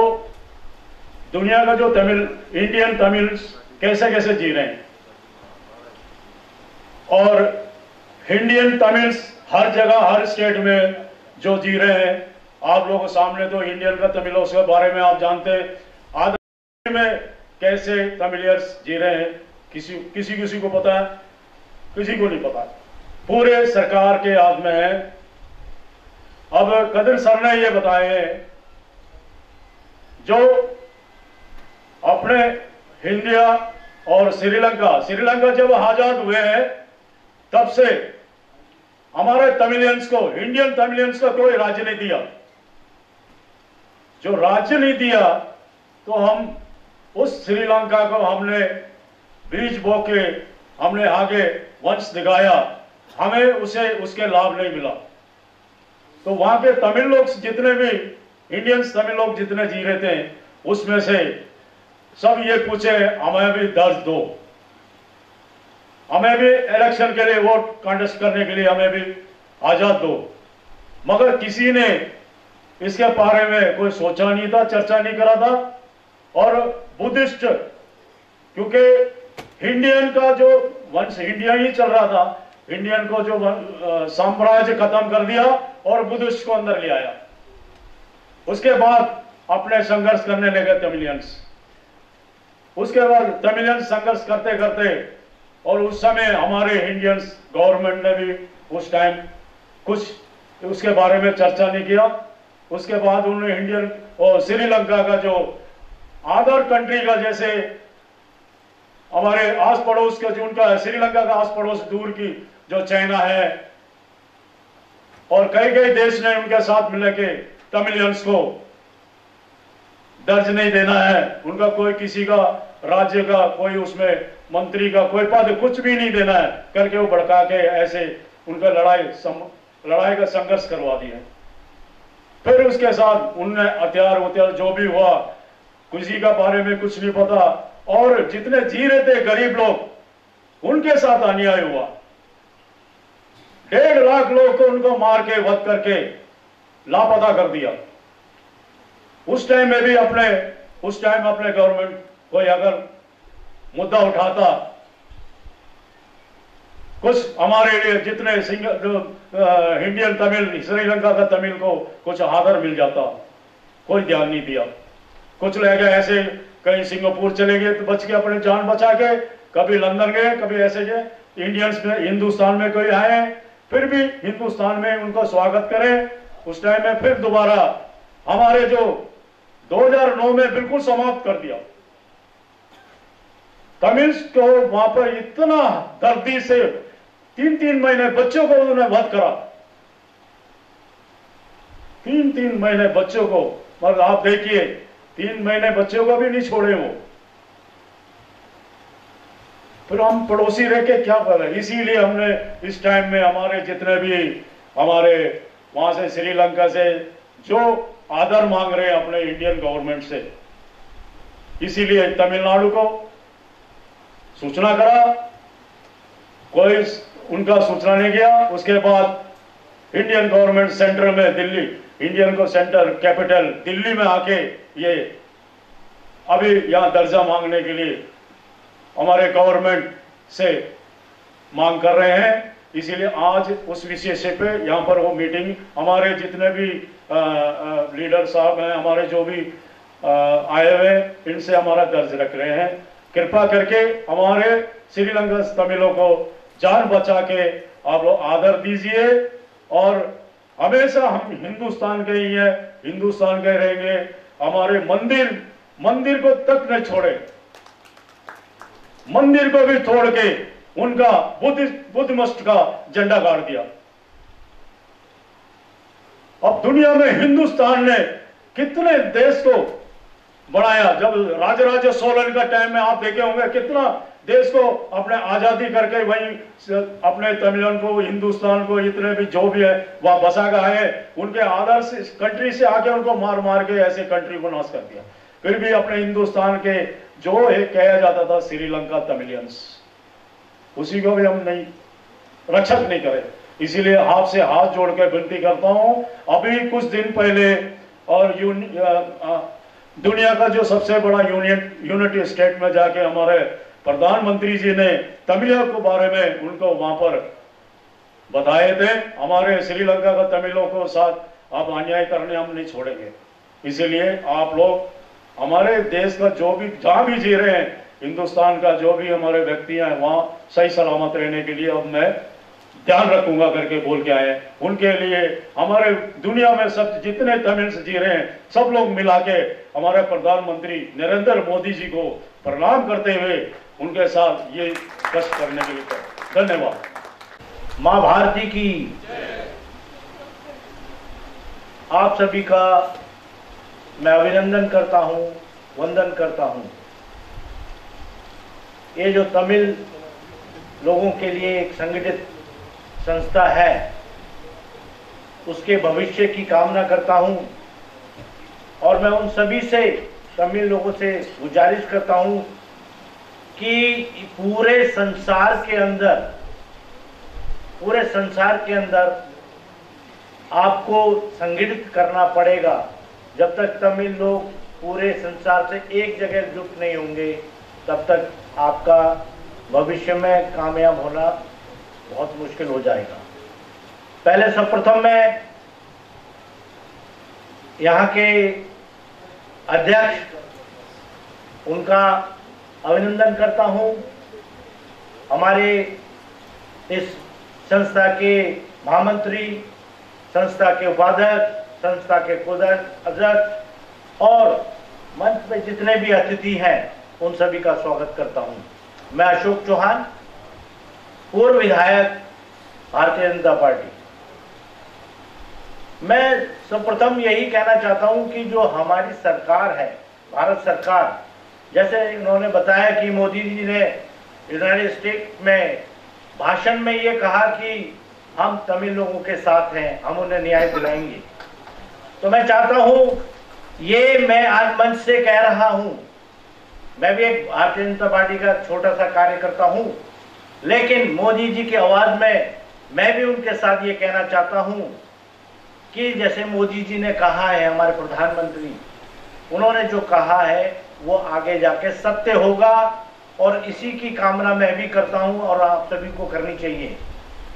E: दुनिया का जो तमिल इंडियन तमिल्स कैसे कैसे जी रहे हैं और इंडियन तमिल्स हर जगह हर स्टेट में जो जी रहे हैं, आप लोगों के सामने तो इंडियन का तमिलों के बारे में आप जानते हैं। में कैसे तमिलियर्स जी रहे हैं, किसी को पता है, किसी को नहीं पता, पूरे सरकार के हाथ में है। अब कदर सर ने ये बताए हैं, जो अपने इंडिया और श्रीलंका जब आजाद हुए हैं तब से हमारे तमिलियंस को, इंडियन तमिलियंस का कोई राज्य नहीं दिया। जो राज्य नहीं दिया तो हम उस श्रीलंका को हमने बीज बो के हमने आगे वंश दिखाया, हमें उसे उसके लाभ नहीं मिला। तो वहां के तमिल लोग जितने भी इंडियंस तमिल लोग जितने जी रहे थे, उसमें से सब ये पूछे हमें भी दर्ज दो, हमें भी इलेक्शन के लिए वोट कंटेस्ट करने के लिए हमें भी आजाद दो। मगर किसी ने इसके बारे में कोई सोचा नहीं था, चर्चा नहीं करा था। और बुद्धिस्ट, क्योंकि इंडियन का जो वंश इंडिया ही चल रहा था, इंडियन को जो साम्राज्य खत्म कर दिया और बुद्धिस्ट को अंदर ले आया। उसके बाद अपने संघर्ष करने लगे तमिलियंस। उसके बाद तमिलियंस संघर्ष करते करते, और उस समय हमारे इंडियंस गवर्नमेंट ने भी उस टाइम कुछ उसके बारे में चर्चा नहीं किया। उसके बाद उन्होंने इंडियन और श्रीलंका का जो अदर कंट्री का, जैसे हमारे आस पड़ोस का जो उनका श्रीलंका का आस पड़ोस दूर की जो चाइना है, और कई कई देश ने उनके साथ मिलकर के तमिलियंस को दर्ज नहीं देना है, उनका कोई किसी का राज्य का कोई उसमें मंत्री का कोई पद कुछ भी नहीं देना है करके वो भड़का के ऐसे उनका लड़ाई का संघर्ष करवा दिया। फिर उसके साथ उनने हथियार जो भी हुआ, किसी का बारे में कुछ नहीं पता, और जितने जी रहे थे गरीब लोग उनके साथ अन्याय हुआ। 1.5 लाख लोग को उनको मार के वध करके लापता कर दिया। उस टाइम में भी अपने गवर्नमेंट कोई अगर मुद्दा उठाता, कुछ हमारे लिए जितने इंडियन तमिल श्रीलंका का तमिल को कुछ आदर मिल जाता, कोई ध्यान नहीं दिया। कुछ लोग ऐसे कहीं सिंगापुर चले गए तो बच के अपने जान बचा के, कभी लंदन गए, कभी ऐसे गए। इंडियंस में हिंदुस्तान में कोई आए फिर भी हिंदुस्तान में उनको स्वागत करें। उस टाइम में फिर दोबारा हमारे जो 2009 में बिल्कुल समाप्त कर दिया तमिल्स को, वहां पर इतना दर्दी से 3-3 महीने बच्चों को उन्होंने वध करा, 3-3 महीने बच्चों को। मगर आप देखिए 3 महीने बच्चों को भी नहीं छोड़े वो। फिर हम पड़ोसी रह के क्या कर रहे हैं। इसीलिए हमने इस टाइम में हमारे जितने भी हमारे वहां से श्रीलंका से जो आदर मांग रहे हैं अपने इंडियन गवर्नमेंट से, इसीलिए तमिलनाडु को सूचना करा, कोई उनका सूचना नहीं गया। उसके बाद इंडियन गवर्नमेंट सेंटर में दिल्ली, इंडियन को सेंटर कैपिटल दिल्ली में आके ये अभी यहां दर्जा मांगने के लिए हमारे गवर्नमेंट से मांग कर रहे हैं। इसीलिए आज उस विषय से पे यहाँ पर वो मीटिंग, हमारे जितने भी लीडर साहब हैं, हमारे जो भी आए हुए, इनसे हमारा दर्ज रख रहे हैं। कृपा करके हमारे श्रीलंका तमिलों को जान बचा के आप लोग आदर दीजिए और हमेशा हम हिंदुस्तान के ही हैं, हिंदुस्तान के रहेंगे। हमारे मंदिर को तक न छोड़े, मंदिर को भी तोड़ के उनका बुद्ध मस्त का झंडा गाड़ दिया। अब दुनिया में हिंदुस्तान ने कितने देश को बढ़ाया। जब राजराजा सोलन का टाइम में आप देखे होंगे कितना देश को अपने आजादी करके वहीं अपने तमिलन को, हिंदुस्तान को, इतने भी जो भी है वहां बसा गए हैं, उनके आदर से कंट्री से आके उनको मार मार के ऐसे कंट्री को नाश कर दिया। फिर भी अपने हिंदुस्तान के जो एक कहा जाता था श्रीलंका तमिलियंस, उसी को भी हम नहीं रक्षक नहीं करे। इसीलिए आपसे हाथ जोड़ के विनती करता हूं, अभी कुछ दिन पहले और दुनिया का जो सबसे बड़ा यूनिटी स्टेट में जाके हमारे प्रधानमंत्री जी ने तमिलों के बारे में उनको वहां पर बताए थे। हमारे श्रीलंका का तमिलों को साथ आप अन्याय करने हम नहीं छोड़ेंगे। इसीलिए आप लोग हमारे देश का जो भी जहां भी जी रहे हैं, हिंदुस्तान का जो भी हमारे व्यक्ति हैं वहां सही सलामत रहने के लिए अब मैं ध्यान रखूंगा करके बोल के आए। उनके लिए हमारे दुनिया में सब जितने तमिल जी रहे हैं सब लोग मिला के हमारे प्रधानमंत्री नरेंद्र मोदी जी को प्रणाम करते हुए उनके साथ ये कष्ट करने के लिए धन्यवाद।
B: मां भारती की आप सभी का मैं अभिनंदन करता हूं, वंदन करता हूं। ये जो तमिल लोगों के लिए एक संगठित संस्था है, उसके भविष्य की कामना करता हूं और मैं उन सभी से, तमिल लोगों से गुजारिश करता हूं कि पूरे संसार के अंदर आपको संगठित करना पड़ेगा। जब तक तमिल लोग पूरे संसार से एक जगह एकजुट नहीं होंगे तब तक आपका भविष्य में कामयाब होना बहुत मुश्किल हो जाएगा। पहले सर्वप्रथम मैं यहाँ के अध्यक्ष उनका अभिनंदन करता हूँ। हमारे इस संस्था के महामंत्री, संस्था के उपाध्यक्ष, संस्था के अध्यक्ष और मंच में जितने भी अतिथि हैं उन सभी का स्वागत करता हूं। मैं अशोक चौहान, पूर्व विधायक भारतीय जनता पार्टी। मैं सर्वप्रथम यही कहना चाहता हूं कि जो हमारी सरकार है, भारत सरकार, जैसे इन्होंने बताया कि मोदी जी ने यूनाइटेड स्टेट में भाषण में ये कहा कि हम तमिल लोगों के साथ हैं, हम उन्हें न्याय दिलाएंगे। तो मैं चाहता हूं, ये मैं आज मंच से कह रहा हूं, मैं भी एक भारतीय जनता पार्टी का छोटा सा कार्यकर्ता हूं, लेकिन मोदी जी की आवाज में मैं भी उनके साथ ये कहना चाहता हूं कि जैसे मोदी जी ने कहा है, हमारे प्रधानमंत्री, उन्होंने जो कहा है वो आगे जाके सत्य होगा और इसी की कामना मैं भी करता हूं और आप सभी को करनी चाहिए।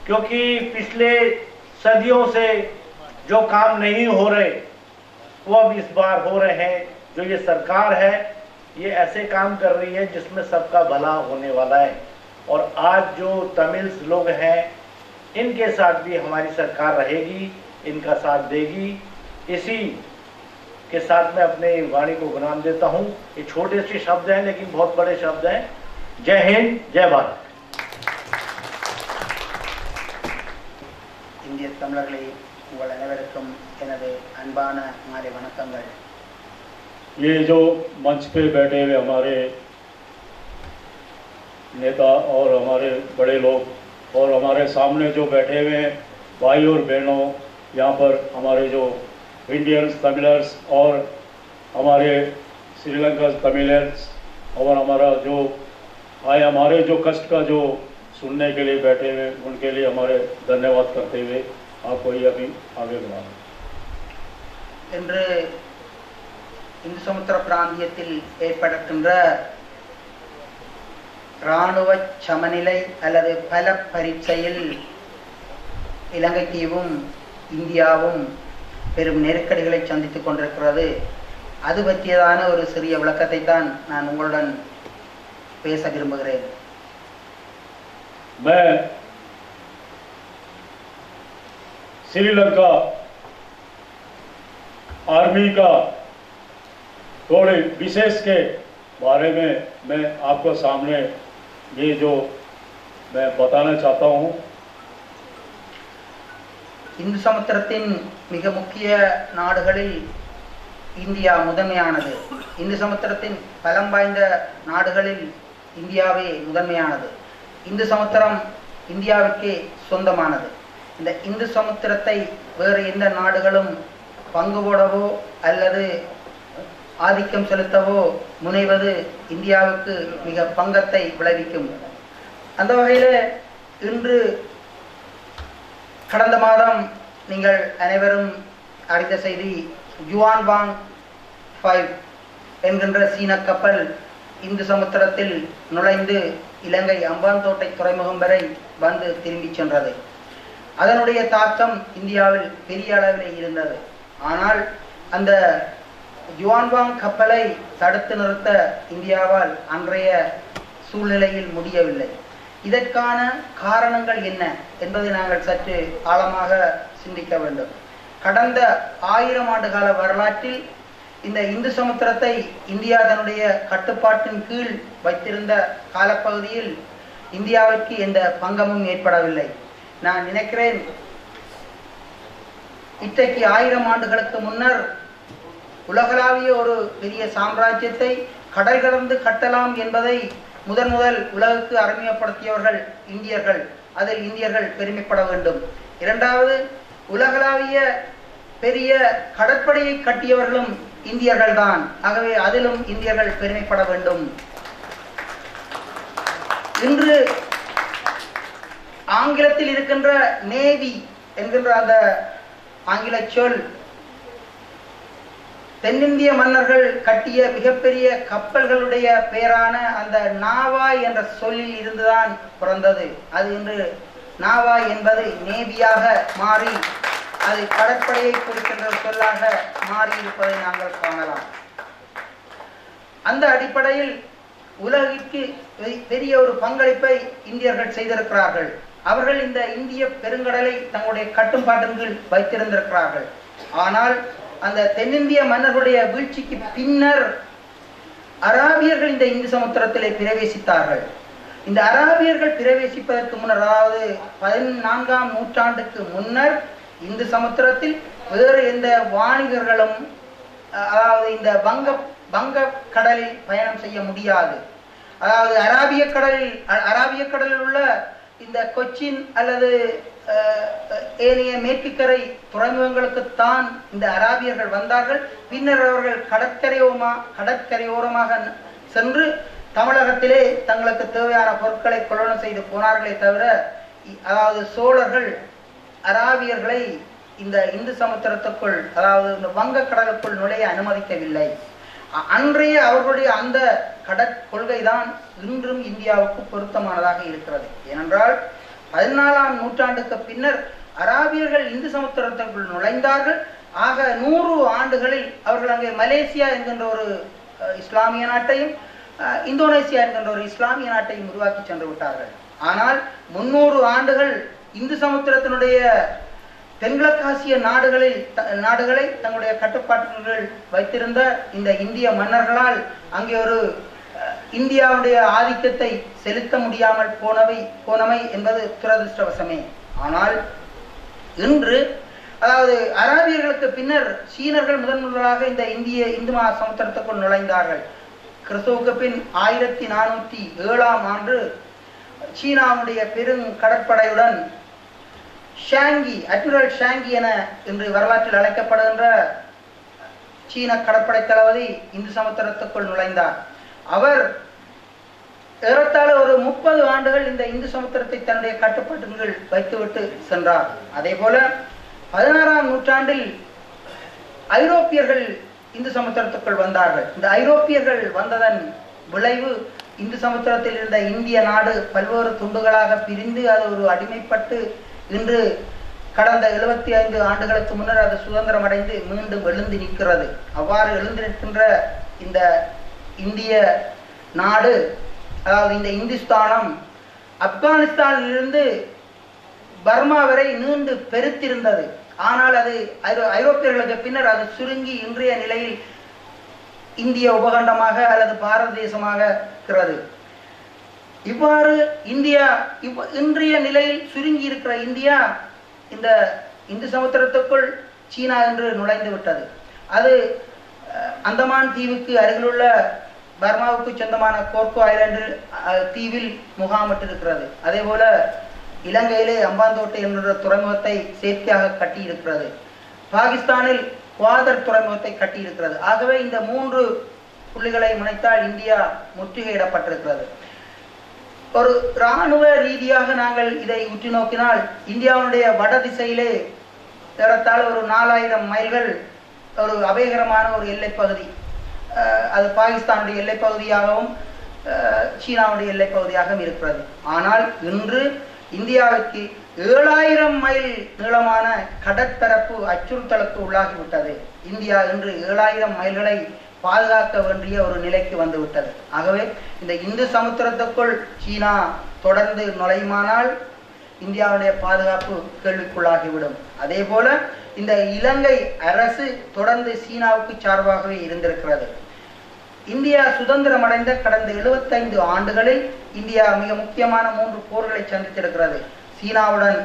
B: क्योंकि पिछले सदियों से जो काम नहीं हो रहे वो अब इस बार हो रहे हैं। जो ये सरकार है ये ऐसे काम कर रही है जिसमें सबका भला होने वाला है। और आज जो तमिल्स लोग हैं इनके साथ भी हमारी सरकार रहेगी, इनका साथ देगी। इसी के साथ मैं अपने वाणी को विराम देता हूँ। ये छोटे से शब्द हैं लेकिन बहुत बड़े शब्द हैं। जय हिंद, जय भारत।
C: இந்திய தமிழர்களை உங்கள் அனைவருக்கும் எனது அன்பான மாலை வணக்கங்கள்.
E: ये जो मंच पे बैठे हुए हमारे नेता और हमारे बड़े लोग और हमारे सामने जो बैठे हुए हैं भाई और बहनों, यहाँ पर हमारे जो इंडियंस तमिलर्स और हमारे श्रीलंका तमिलर्स और हमारा जो आए हमारे जो कष्ट का जो सुनने के लिए बैठे हुए उनके लिए हमारे धन्यवाद करते हुए आपको ये अभी आगे बढ़ा
C: இன்று இந்து சமுத்திர பிராந்தியத்தில் ஏற்படுகின்ற இராணுவ சமநிலை அல்லது பல பரீட்சையில் இலங்கை தீவும் இந்தியாவும் பெரும் நெருக்கடிகளை சந்தித்துக் கொண்டிருக்கிறது. அது பற்றியதான ஒரு சிறிய விளக்கத்தை தான் நான் உங்களுடன் பேச விரும்புகிறேன்.
E: मैं श्रीलंका आर्मी का थोड़े विशेष के बारे में मैं आपको सामने ये जो मैं बताना चाहता हूँ.
C: இந்து சமுத்திரத்தின் மிக முக்கிய நாடுகளில் இந்தியா முதன்மையானது. இந்து சமுத்திரத்தின் பலம் வாய்ந்த நாடுகளில் இந்தியாவே முதன்மையானது. இந்து சமுத்திரம் இந்தியாவுக்கே சொந்தமானது. இந்த இந்து சமுத்திரத்தை வேறு எந்த நாடுகளும் பங்கு போடவோ அல்லது ஆதிக்கம் செலுத்தவோ முனைவது இந்தியாவுக்கு மிக பங்கத்தை விளைவிக்கும். அந்த வகையில் இன்று கடந்த மாதம் நீங்கள் அனைவரும் அறிந்த செய்தி, ஜுவான்வாங் 5 என்கின்ற சீன கப்பல் இந்து சமுத்திரத்தில் நுழைந்து இலங்கை அம்பாந்தோட்டை துறைமுகம் வரை வந்து திரும்பி சென்றது. அதனுடைய தாக்கம் இந்தியாவில் பெரிய அளவில் இருந்தது. ஆனால் அந்த ஜுவான்வாங் கப்பலை தடுத்து நிறுத்த இந்தியாவால் அன்றைய சூழ்நிலையில் முடியவில்லை. இதற்கான காரணங்கள் என்ன என்பதை நாங்கள் சற்று ஆழமாக சிந்திக்க வேண்டும். கடந்த 1000 ஆண்டுகால வரலாற்றில் இந்த இந்து சமுத்திரத்தை இந்தியா தன்னுடைய கட்டுப்பாட்டின் கீழ் வைத்திருந்த காலப்பகுதியில் இந்தியாவிற்கு எந்த பங்கமும் ஏற்படவில்லை. நான் நினைக்கிறேன் இன்றைக்கு 1000 ஆண்டுகளுக்கு முன்னர் உலகளாவிய ஒரு பெரிய சாம்ராஜ்யத்தை கடல் கடந்து கட்டலாம் என்பதை முதன் உலகுக்கு அறிமுகப்படுத்தியவர்கள் இந்தியர்கள். அதில் இந்தியர்கள் பெருமைப்பட வேண்டும். இரண்டாவது, உலகளாவிய பெரிய கடற்படையை கட்டியவர்களும் இந்தியர்கள் தான். ஆகவே அதிலும் இந்தியர்கள் பெருமைப்பட வேண்டும். இன்று ஆங்கிலத்தில் இருக்கின்ற நேவி என்கின்ற அந்த ஆங்கில சொல் தென்னிந்திய மன்னர்கள் கட்டிய மிகப்பெரிய கப்பல்களுடைய பெயரான அந்த நாவாய் என்ற சொல்லில் இருந்துதான் பிறந்தது. அது இன்று நாவாய் என்பது நேவியாக மாறி அது கடற்படையை குறிக்கின்ற சொல்லாக மாறி இருப்பதை நாங்கள் காணலாம். அந்த அடிப்படையில் உலகிற்கு பெரிய ஒரு பங்களிப்பை இந்தியர்கள் செய்திருக்கிறார்கள். அவர்கள் இந்த இந்திய பெருங்கடலை தங்களுடைய கட்டுப்பாட்டின் கீழ் வைத்திருந்திருக்கிறார்கள். ஆனால் அந்த தென்னிந்திய மன்னர்களுடைய வீழ்ச்சிக்கு பின்னர் அராபியர்கள் இந்த இந்து சமுத்திரத்திலே பிரவேசித்தார்கள். இந்த அராபியர்கள் பிரவேசிப்பதற்கு முன்னர், அதாவது 14ஆம் நூற்றாண்டுக்கு முன்னர் இந்து சமுத்திரத்தில் வேறு எந்த வாணிகர்களும் அதாவது இந்த வங்க கடலில் பயணம் செய்ய முடியாது. அதாவது அராபிய கடலில் உள்ள இந்த கொச்சின் அல்லது ஏனைய மேற்குக்கரை துறைமுகங்களுக்குத்தான் இந்த அராபியர்கள் வந்தார்கள். பின்னர் அவர்கள் கடற்கரையோரமாக சென்று தமிழகத்திலே தங்களுக்கு தேவையான பொருட்களை கொள்வனம் செய்து போனார்களே தவிர, அதாவது சோழர்கள் அராபியர்களை இந்த இந்து சமுத்திரத்துக்குள், அதாவது இந்த வங்க கடலுக்குள் நுழைய அனுமதிக்கவில்லை. அன்றைய அவர்களுடைய அந்த கடற்கொள்கைதான் இன்றும் இந்தியாவுக்கு பொருத்தமானதாக இருக்கிறது. ஏனென்றால் 14ஆம் நூற்றாண்டுக்கு பின்னர் அராபியர்கள் இந்து சமுத்திரத்திற்குள் நுழைந்தார்கள். ஆக 100 ஆண்டுகளில் அவர்கள் அங்கே மலேசியா என்கின்ற ஒரு இஸ்லாமிய நாட்டையும் இந்தோனேசியா என்கின்ற ஒரு இஸ்லாமிய நாட்டையும் உருவாக்கி சென்று விட்டார்கள். ஆனால் 300 ஆண்டுகள் இந்து சமுத்திரத்தினுடைய தென்கிழக்காசிய நாடுகளை தங்களுடைய கட்டுப்பாட்டுகள் வைத்திருந்த இந்த இந்திய மன்னர்களால் அங்கே ஒரு இந்தியாவுடைய ஆதிக்கத்தை செலுத்த முடியாமல் போனமை என்பது துரதிருஷ்டவசமே. ஆனால் இன்று அதாவது அராபியர்களுக்கு பின்னர் சீனர்கள் முதன்முதலாக இந்த இந்து மகாசமுத்திரத்துக்குள் நுழைந்தார்கள். கிறிஸ்துவுக்கு பின் 1407ஆம் ஆண்டு சீனாவுடைய பெரும் கடற்படையுடன் ஷாங்கி, அட்மிரல் ஷாங்கி என இன்று வரலாற்றில் அழைக்கப்படுகின்ற சீன கடற்படை தளபதி இந்து சமுத்திரத்துக்குள் நுழைந்தார். அவர் ஏறத்தாழ ஒரு 30 ஆண்டுகள் இந்த இந்து சமுத்திரத்தை தன்னுடைய கட்டுப்பாட்டுகள் வைத்துவிட்டு சென்றார். அதே போல 16ஆம் நூற்றாண்டில் ஐரோப்பியர்கள் இந்து சமுத்திரத்துக்குள் வந்தார்கள். இந்த ஐரோப்பியர்கள் வந்ததன் விளைவு இந்து சமுத்திரத்தில் இருந்த இந்திய நாடு பல்வேறு துண்டுகளாக பிரிந்து அது ஒரு அடிமைப்பட்டு இன்று கடந்த 75 ஆண்டுகளுக்கு முன்னர் அது சுதந்திரம் அடைந்து மீண்டும் எழுந்து நிற்கிறது. அவ்வாறு எழுந்து நிற்கின்ற இந்த இந்திய நாடு, அதாவது இந்த இந்துஸ்தானம் ஆப்கானிஸ்தானிலிருந்து பர்மா வரை நீண்டு பெருத்திருந்தது. ஆனால் அது ஐரோப்பியர்களுக்கு பின்னர் அது சுருங்கி இன்றைய நிலையில் இந்திய உபகண்டமாக அல்லது பாரத தேசமாக இருக்கிறது. இவ்வாறு இந்தியா இன்றைய நிலையில் சுருங்கி இருக்கிற இந்தியா இந்த இந்து சமுத்திரத்துக்குள் சீனா என்று நுழைந்து விட்டது. அது அந்தமான் தீவுக்கு அருகிலுள்ள பர்மாவுக்கு சொந்தமான கோர்கோ ஐலாண்டு தீவில் முகாமிட்டிருக்கிறது. அதே போல இலங்கையிலே அம்பாந்தோட்டை என்ற துறைமுகத்தை செயற்கையாக கட்டி இருக்கிறது. பாகிஸ்தானில் குவாதர் துறைமுகத்தை கட்டி இருக்கிறது. ஆகவே இந்த 3 புள்ளிகளை முனைத்தால் இந்தியா முற்றுகையிடப்பட்டிருக்கிறது. ஒரு இராணுவ ரீதியாக நாங்கள் இதை உற்று நோக்கினால் இந்தியாவுடைய வட திசையிலே ஏறத்தாழ ஒரு 4000 மைல்கள் ஒரு அபயகரமான ஒரு எல்லைப்பகுதி, அது பாகிஸ்தானுடைய எல்லைப்பகுதியாகவும் சீனாவுடைய எல்லைப்பகுதியாகவும் இருக்கிறது. ஆனால் இன்று இந்தியாவுக்கு 7000 மைல் நீளமான கடற்பரப்பு அச்சுறுத்தலுக்கு உள்ளாகிவிட்டது. இந்தியா இன்று 7000 மைல்களை பாதுகாக்க வேண்டிய ஒரு நிலைக்கு வந்துவிட்டது. ஆகவே இந்த இந்து சமுத்திரத்துக்குள் சீனா தொடர்ந்து நுழையுமானால் இந்தியாவுடைய பாதுகாப்பு கேள்விக்குள்ளாகிவிடும். அதே போல இந்த இலங்கை அரசு தொடர்ந்து சீனாவுக்கு சார்பாகவே இருந்திருக்கிறது. இந்தியா சுதந்திரம் அடைந்த கடந்த 75 ஆண்டுகளில் இந்தியா மிக முக்கியமான 3 போர்களை சந்தித்திருக்கிறது. சீனாவுடன்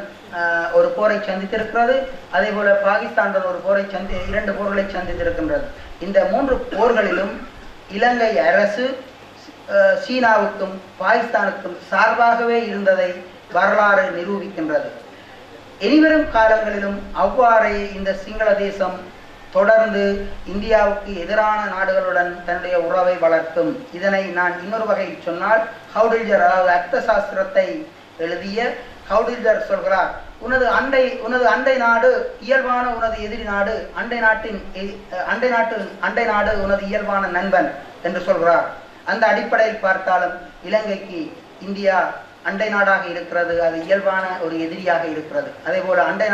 C: ஒரு போரை சந்தித்திருக்கிறது. அதே போல பாகிஸ்தானுடன் ஒரு போரை 2 போர்களை சந்தித்திருக்கின்றது. இந்த 3 போர்களிலும் இலங்கை அரசு சீனாவுக்கும் பாகிஸ்தானுக்கும் சார்பாகவே இருந்ததை வரலாறு நிரூபிக்கின்றது. இனிவரும் காலங்களிலும் அவ்வாறே இந்த சிங்கள தேசம் தொடர்ந்து இந்தியாவுக்கு எதிரான நாடுகளுடன் தன்னுடைய உறவை வளர்க்கும். இதனை நான் இன்னொரு வகையில் சொன்னால் ஹவுடில்ஜர், அதாவது அர்த்த சாஸ்திரத்தை எழுதிய ஹவுடில்ஜர் சொல்கிறார், உனது அண்டை நாடு இயல்பான உனது எதிரி நாடு, அண்டை நாடு உனது இயல்பான நண்பன் என்று சொல்கிறார். அந்த அடிப்படையில் பார்த்தாலும் இலங்கைக்கு இந்தியா அண்டை நாடாக இருக்கிறது, அது இயல்பான ஒரு எதிரியாக இருக்கிறது. அதே போல அண்டை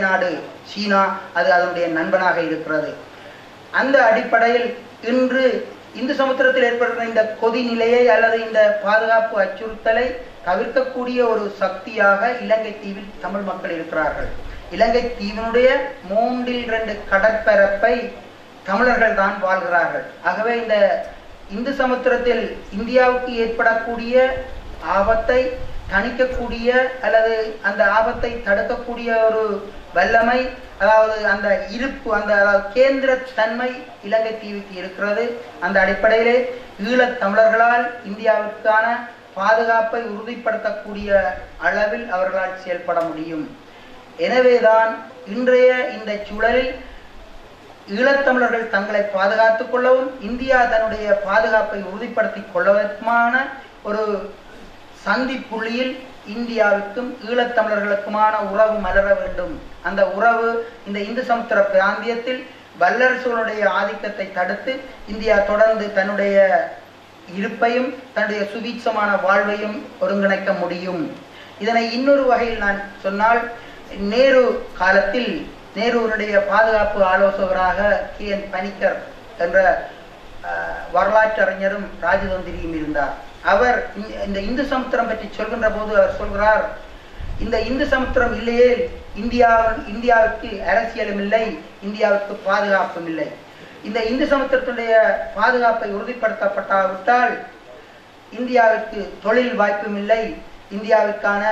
C: நாடு சீனா, அது அதனுடைய நண்பனாக இருக்கிறது. அந்த அடிப்படையில் இன்று இந்து சமுத்திரத்தில் ஏற்படுகிற இந்த கொதி நிலையை அல்லது இந்த பாதுகாப்பு அச்சுறுத்தலை தவிர்க்கக்கூடிய ஒரு சக்தியாக இலங்கை தீவில் தமிழ் மக்கள் இருக்கிறார்கள். இலங்கை தீவினுடைய 3/2 கடற்பரப்பை தமிழர்கள் தான் வாழ்கிறார்கள். ஆகவே இந்த இந்து சமுத்திரத்தில் இந்தியாவுக்கு ஏற்படக்கூடிய ஆபத்தை தணிக்கக்கூடிய அல்லது அந்த ஆபத்தை தடுக்கக்கூடிய ஒரு வல்லமை, அதாவது அந்த இருப்பு, அந்த கேந்திர தன்மை இலங்கை தீவுக்கு இருக்கிறது. அந்த அடிப்படையிலே ஈழத் தமிழர்களால் இந்தியாவிற்கான பாதுகாப்பை உறுதிப்படுத்தக்கூடிய அளவில் அவர்களால் செயல்பட முடியும். எனவேதான் இன்றைய இந்த சூழலில் ஈழத்தமிழர்கள் தங்களை பாதுகாத்துக் கொள்ளவும் இந்தியா தன்னுடைய பாதுகாப்பை உறுதிப்படுத்திக் கொள்வதற்குமான ஒரு சந்தி புள்ளியில் இந்தியாவுக்கும் ஈழத்தமிழர்களுக்குமான உறவு மலர வேண்டும். அந்த உறவு இந்த இந்து சமுத்திர பிராந்தியத்தில் வல்லரசுகளுடைய ஆதிக்கத்தை தடுத்து இந்தியா தொடர்ந்து தன்னுடைய இருப்பையும் தன்னுடைய சுபீட்சமான வாழ்வையும் ஒருங்கிணைக்க முடியும். இதனை இன்னொரு வகையில் நான் சொன்னால், நேரு காலத்தில் நேருடைய பாதுகாப்பு ஆலோசகராக KN பனிக்கர் என்ற வரலாற்று அறிஞரும் ராஜதந்திரியும் இருந்தார். அவர் இந்த இந்து சமுத்திரம் பற்றி சொல்கின்ற போது அவர் சொல்கிறார், இந்த இந்து சமுத்திரம் இல்லையே இந்தியாவுக்கு அரசியலும் இல்லை, இந்தியாவுக்கு பாதுகாப்பும் இல்லை. இந்த இந்து சமுத்திரத்துடைய பாதுகாப்பை உறுதிப்படுத்தப்பட்டாவிட்டால் இந்தியாவுக்கு தொழில் வாய்ப்பும் இல்லை, இந்தியாவுக்கான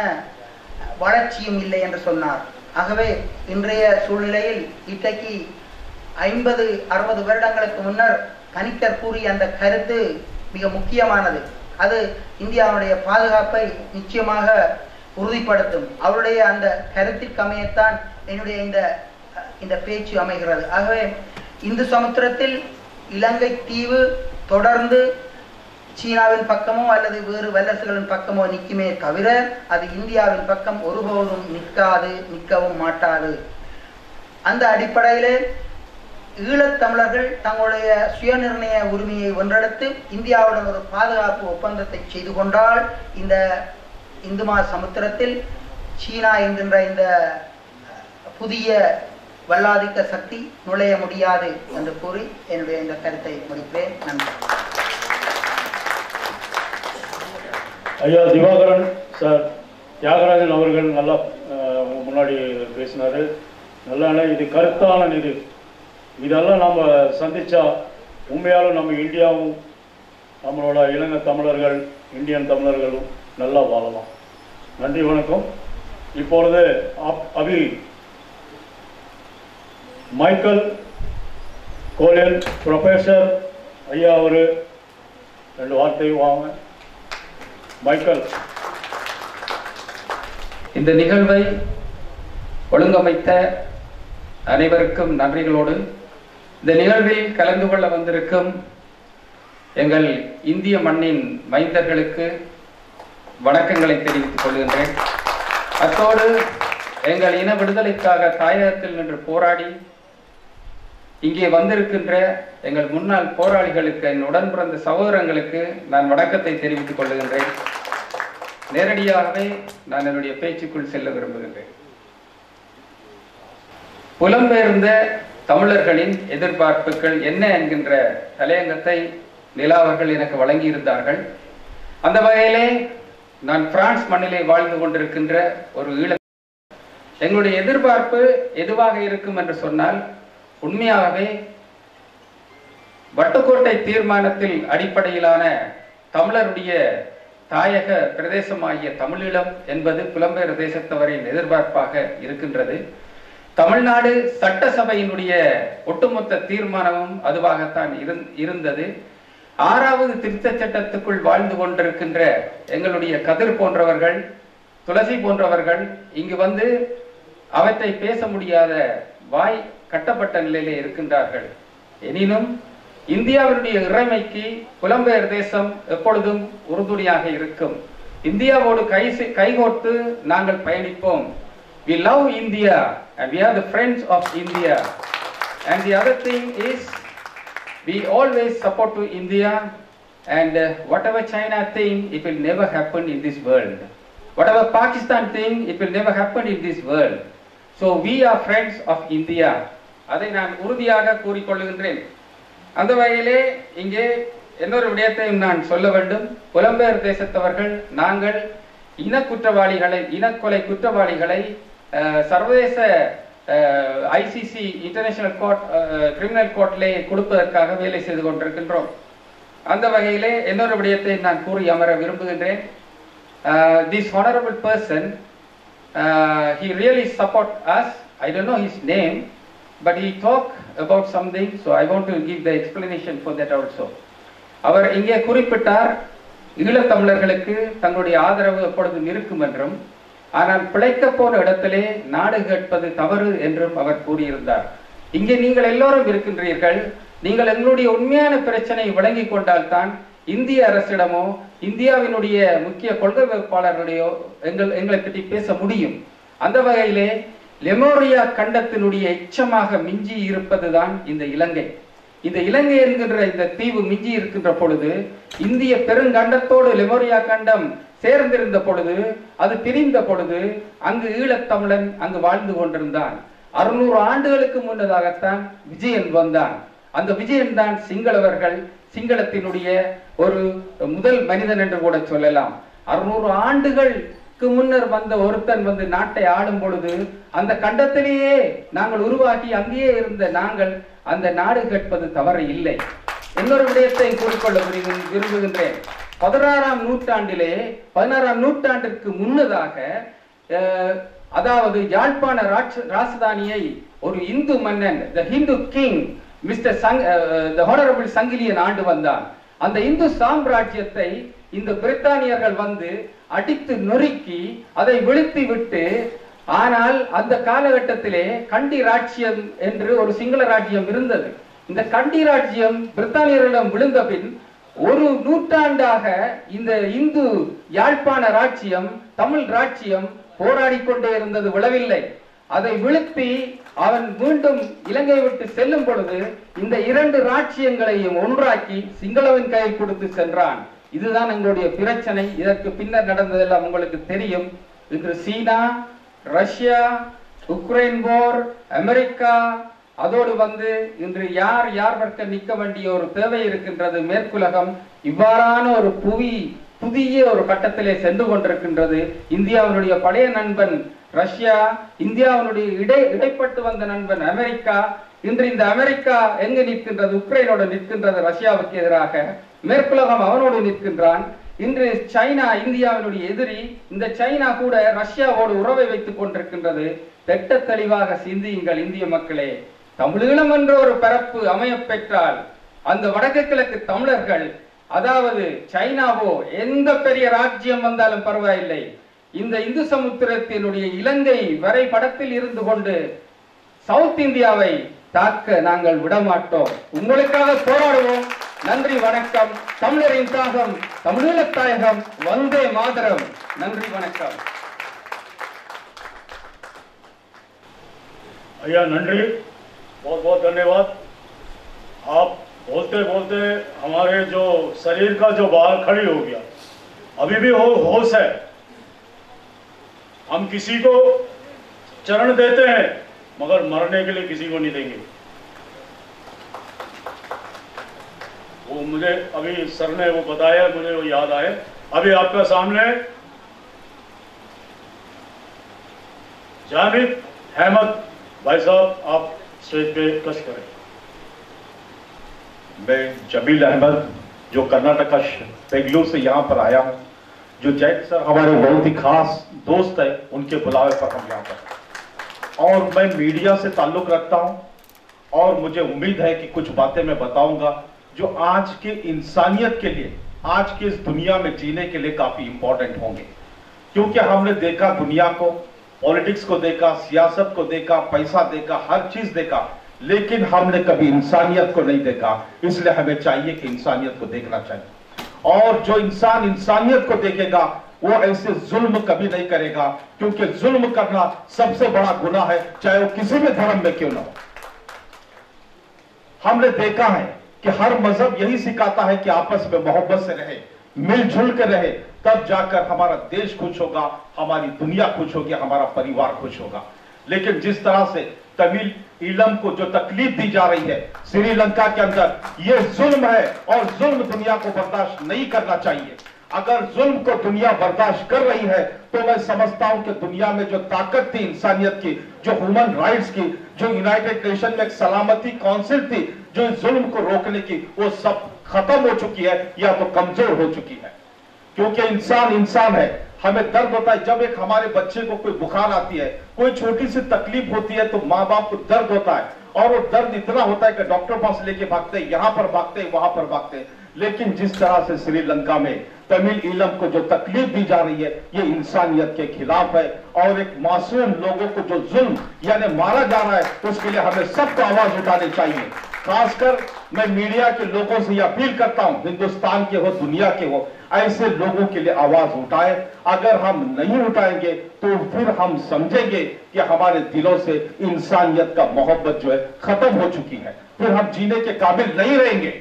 C: வளர்ச்சியும் இல்லை என்று சொன்னார். ஆகவே இன்றைய சூழ்நிலையில் இன்றைக்கு 50-60 வருடங்களுக்கு முன்னர் கணிக்கர் கூறிய அந்த கருத்து மிக முக்கியமானது. அது இந்தியாவுடைய பாதுகாப்பை நிச்சயமாக உறுதிப்படுத்தும். அவருடைய அந்த கருத்திற்கு அமையத்தான் என்னுடைய இந்த பேச்சு அமைகிறது. ஆகவே இந்து சமுத்திரத்தில் இலங்கை தீவு தொடர்ந்து சீனாவின் பக்கமோ அல்லது வேறு வல்லரசுகளின் பக்கமோ நிற்குமே தவிர அது இந்தியாவின் பக்கம் ஒருபோதும் நிற்கவும் மாட்டாது. அந்த அடிப்படையிலே ஈழத்தமிழர்கள் தங்களுடைய சுயநிர்ணய உரிமையை வென்றெடுத்து இந்தியாவுடன் ஒரு பாதுகாப்பு ஒப்பந்தத்தை செய்து கொண்டால் இந்த இந்து சமுத்திரத்தில் சீனா என்கின்ற இந்த புதிய வல்லாதிக்க சக்தி நுழைய முடியாது என்று கூறி என்னுடைய இந்த கருத்தை முடிப்பேன். நன்றி.
E: ஐயா திவாகரன் சார், தியாகராஜன் அவர்கள் நல்லா முன்னாடி பேசினாரு. நல்லா இது கருத்தான இது. இதெல்லாம் நம்ம சந்திச்சா உண்மையாலும் நம்ம இந்தியாவும் நம்மளோட இலங்கை தமிழர்கள் இந்தியன் தமிழர்களும் நல்லா வாழலாம். நன்றி, வணக்கம். இப்பொழுது அபி மைக்கேல் கோலின் ப்ரொஃபஸர் ஐயா ஒரு 2 வார்த்தை வாங்க. மைக்கேல்.
D: இந்த நிகழ்வை ஒழுங்கமைத்த அனைவருக்கும் நன்றிகளோடு இந்த நிகழ்வில் கலந்து கொள்ள வந்திருக்கும் எங்கள் இந்திய மண்ணின் மைந்தர்களுக்கு வணக்கங்களை தெரிவித்துக் கொள்கின்றேன். அத்தோடு எங்கள் இன விடுதலைக்காக தாயகத்தில் நின்று போராடி இங்கே வந்திருக்கின்ற எங்கள் முன்னாள் போராளிகளுக்கு, என் உடன் பிறந்த சகோதரங்களுக்கு நான் வணக்கத்தை தெரிவித்துக் கொள்கின்றேன். நேரடியாகவே நான் என்னுடைய பேச்சுக்குள் செல்ல விரும்புகின்றேன். புலம்பெயர்ந்த தமிழர்களின் எதிர்பார்ப்புகள் என்ன என்கின்ற தலையங்கத்தை நிலா அவர்கள் எனக்கு வழங்கியிருந்தார்கள். அந்த வகையிலே நான் பிரான்ஸ் மண்ணிலே வாழ்ந்து கொண்டிருக்கின்ற ஒரு எங்களுடைய எதிர்பார்ப்பு எதுவாக இருக்கும் என்று சொன்னால், உண்மையாகவே வட்டுக்கோட்டை தீர்மானத்தில் அடிப்படையிலான தமிழருடைய தாயக பிரதேசமாகிய தமிழீழம் என்பது புலம்பெயர் தேசத்தவரின் எதிர்பார்ப்பாக இருக்கின்றது. தமிழ்நாடு சட்டசபையினுடைய ஒட்டுமொத்த தீர்மானமும் அதுவாகத்தான் இருந்தது. 6வது திருத்த சட்டத்துக்குள் வாழ்ந்து கொண்டிருக்கின்ற எங்களுடைய கதிர் போன்றவர்கள், துளசி போன்றவர்கள் இங்கு வந்து அவற்றை பேச முடியாத வாய் கட்டப்பட்ட நிலையிலே இருக்கின்றார்கள். எனினும் இந்தியாவினுடைய இறைமைக்கு புலம்பெயர் தேசம் எப்பொழுதும் உறுதுணையாக இருக்கும். இந்தியாவோடு கைகோர்த்து நாங்கள் பயணிப்போம். We love India and we are the friends of India. And the other thing is we always support to India, and whatever China think, it will never happen in this world. Whatever Pakistan think, it will never happen in this world. So we are friends of India. அதை நான் உறுதியாக கூறிக்கொள்கின்றேன். அந்த வகையிலே இங்கே இன்னொரு விடயத்தையும் நான் சொல்ல வேண்டும். புலம்பெயர் தேசத்தவர்கள் நாங்கள் இனக்கொலை குற்றவாளிகளை சர்வதேச ஐசிசி இன்டர்நேஷனல் கோர்ட் கிரிமினல் கோர்ட்டிலே கொடுப்பதற்காக வேலை செய்து கொண்டிருக்கின்றோம். அந்த வகையிலே இன்னொரு விடயத்தை நான் கூறி அமர விரும்புகின்றேன். This honorable person, he really support us. I don't know his name, but he talk about something, so I want to give the explanation for that also. அவர் இங்கே குறிப்பிட்டார், ஈழத்தமிழர்களுக்கு தங்களுடைய ஆதரவு எப்பொழுதும் இருக்கும் என்றும், ஆனால் பிழைக்க போன இடத்திலே நாடு கேட்பது தவறு என்றும் அவர் கூறியிருந்தார். இங்கே நீங்கள் எல்லோரும் இருக்கின்றீர்கள். நீங்கள் எங்களுடைய உண்மையான பிரச்சனை விளங்கி கொண்டால்தான் இந்திய அரசிடமோ இந்தியாவினுடைய முக்கிய கொள்கை வகுப்பாளர்களுடையோ எங்களை பற்றி பேச முடியும். அந்த வகையிலே லெமோரியா கண்டத்தினுடைய எச்சமாக மிஞ்சி இருப்பதுதான் இந்த இலங்கை. இந்த இலங்கை என்கின்ற இந்த தீவு மிஞ்சி இருக்கின்ற பொழுது, இந்திய பெருங்கண்டத்தோடு லெமோரியா கண்டம் சேர்ந்திருந்த பொழுது, அது பிரிந்த பொழுது அங்கு ஈழத்தமிழன் அங்கு வாழ்ந்து கொண்டிருந்தான். 600 ஆண்டுகளுக்கு முன்னதாகத்தான் விஜயன் வந்தான். அந்த விஜயன் தான் சிங்களவர்கள் சிங்களத்தினுடைய ஒரு முதல் மனிதன் என்று கூட சொல்லலாம். 600 ஆண்டுகளுக்கு முன்னர் வந்த ஒருத்தன் வந்து நாட்டை ஆளும் பொழுது அந்த கண்டத்திலேயே நாங்கள் உருவாக்கி அங்கேயே இருந்த நாங்கள் அந்த நாடு கேட்பது தவறு இல்லை. இன்னொரு விடயத்தை கூறிக்கொள்ள விரும்புகின்றேன். 16ஆம் நூற்றாண்டிலே 16ஆம் நூற்றாண்டிற்கு முன்னதாக அதாவது யாழ்ப்பாண ராஜதானியை ஒரு இந்து மன்னன் the Hindu king mister honourable Sankiliyan ஆண்டு வந்தான். அந்த இந்து சாம்ராஜ்யத்தை இந்த பிரித்தானியர்கள் வந்து அடித்து நொறுக்கி அதை வீழ்த்தி விட்டு, ஆனால் அந்த காலகட்டத்திலே கண்டி ராஜ்யம் என்று ஒரு சிங்கள ராஜ்யம் இருந்தது. இந்த கண்டி ராஜ்யம் பிரித்தானியர்களிடம் விழுந்த பின் ஒரு நூற்றாண்டாக இந்த இந்து யாழ்ப்பாண ராஜ்யம் தமிழ் ராஜ்யம் போராடி கொண்டே இருந்தது, விழவில்லை. அதை வீழ்த்தி அவன் மீண்டும் இலங்கை விட்டு செல்லும் பொழுது இந்த 2 ராஜ்யங்களையும் ஒன்றாக்கி சிங்களவன் கையில் கொடுத்து சென்றான். இதுதான் எங்களுடைய பிரச்சனை. இதற்கு பின்னர் நடந்ததெல்லாம் உங்களுக்கு தெரியும். இன்று சீனா, ரஷ்யா, உக்ரைன் போர், அமெரிக்கா, அதோடு வந்து இன்று யார் பக்கம் நிற்க வேண்டிய ஒரு தேவை இருக்கின்றது. மேற்குலகம் இவ்வாறான ஒரு புதிய ஒரு கட்டத்திலே சென்று கொண்டிருக்கின்றது. இந்தியாவினுடைய பழைய நண்பன் ரஷ்யா, இந்தியாவினுடைய இடைப்பட்டு வந்த நண்பன் அமெரிக்கா. இன்று இந்த அமெரிக்கா எங்கு நிற்கின்றது? உக்ரைனோடு நிற்கின்றது ரஷ்யாவுக்கு எதிராக. மேற்குலகம் அவனோடு நிற்கின்றான். இன்று சைனா இந்தியாவினுடைய எதிரி. இந்த சைனா கூட ரஷ்யாவோடு உறவை வைத்துக் கொண்டிருக்கின்றது. திட்ட தெளிவாக சிந்தியுங்கள் இந்திய மக்களே. தமிழீழம் என்ற ஒரு பரப்பு அமைய பெற்றால் அந்த வடக்கு கிழக்கு தமிழர்கள், அதாவது சைனாவோ எந்த பெரிய ராஜ்யம் வந்தாலும் பரவாயில்லை, இந்த இந்து சமுத்திரத்தினுடைய இலங்கை வரைபடத்தில் இருந்து கொண்டு சவுத் இந்தியாவை தாக்க நாங்கள் விடமாட்டோம். உங்களுக்காக போராடுவோம். நன்றி, வணக்கம். தமிழரின் தாகம், தமிழீழ தாயகம், வந்தே மாதரம். நன்றி, வணக்கம்.
E: भैया नंदरी, बहुत बहुत धन्यवाद। आप बोलते बोलते हमारे जो शरीर का जो बाल खड़ी हो गया, अभी भी होश है। हम किसी को चरण देते हैं मगर मरने के लिए किसी को नहीं देंगे। वो मुझे अभी सर ने वो बताया, मुझे वो याद आए। अभी आपका सामने जामिद अहमद भाई साहब, आप स्टेज पे कश करें।
B: मैं जमील अहमद, जो कर्नाटका बेंगलुरु से यहाँ पर आया हूँ। जो जैन सर हमारे बहुत ही खास दोस्त है, उनके बुलावे पर हम यहाँ पर, और मैं मीडिया से ताल्लुक रखता हूँ और मुझे उम्मीद है कि कुछ बातें मैं बताऊंगा जो आज के इंसानियत के लिए, आज के इस दुनिया में जीने के लिए काफी इंपॉर्टेंट होंगे। क्योंकि हमने देखा दुनिया को, पॉलिटिक्स को देखा, सियासत को देखा, पैसा देखा, हर चीज देखा, लेकिन हमने कभी इंसानियत को नहीं देखा। इसलिए हमें चाहिए कि इंसानियत को देखना चाहिए, और जो इंसान इंसानियत को देखेगा वो ऐसे जुल्म कभी नहीं करेगा, क्योंकि जुल्म करना सबसे बड़ा गुनाह है, चाहे वो किसी भी धर्म में क्यों ना हो। हमने देखा है कि हर मजहब यही सिखाता है कि आपस में मोहब्बत से रहे, मिलजुल कर रहे, तब जाकर हमारा देश खुश होगा, हमारी दुनिया खुश होगी, हमारा परिवार खुश होगा। लेकिन जिस तरह से तमिल ईलम को जो तकलीफ दी जा रही है श्रीलंका के अंदर, ये जुल्म है और जुल्म दुनिया को बर्दाश्त नहीं करना चाहिए। अगर जुल्म को दुनिया बर्दाश्त कर रही है तो मैं समझता हूं कि दुनिया में जो ताकत थी इंसानियत की, जो ह्यूमन राइट्स की, जो यूनाइटेड नेशन में एक सलामती काउंसिल थी जो इस जुल्म को रोकने की, वो सब खत्म हो चुकी है या तो कमजोर हो चुकी है। क्योंकि इंसान इंसान है। हमें दर्द होता है जब एक हमारे बच्चे को कोई बुखार आती है, कोई छोटी सी तकलीफ होती है तो माँ बाप को दर्द होता है, और वो दर्द इतना होता है कि डॉक्टर पास लेके भागते, यहां पर भागते, वहां पर भागते। लेकिन जिस तरह से श्रीलंका में तमिल ईलम को जो तकलीफ दी जा रही है, ये इंसानियत के खिलाफ है, और एक मासूम लोगों को जो जुल्म यानी मारा जा रहा है, उसके लिए हमें सबको आवाज उठानी चाहिए। खासकर मैं मीडिया के लोगों से यह अपील करता हूं, हिंदुस्तान के हो, दुनिया के हो, ऐसे लोगों के लिए आवाज उठाए। अगर हम नहीं उठाएंगे तो फिर हम समझेंगे कि हमारे दिलों से इंसानियत का मोहब्बत जो है खत्म हो चुकी है, फिर हम जीने के काबिल नहीं रहेंगे।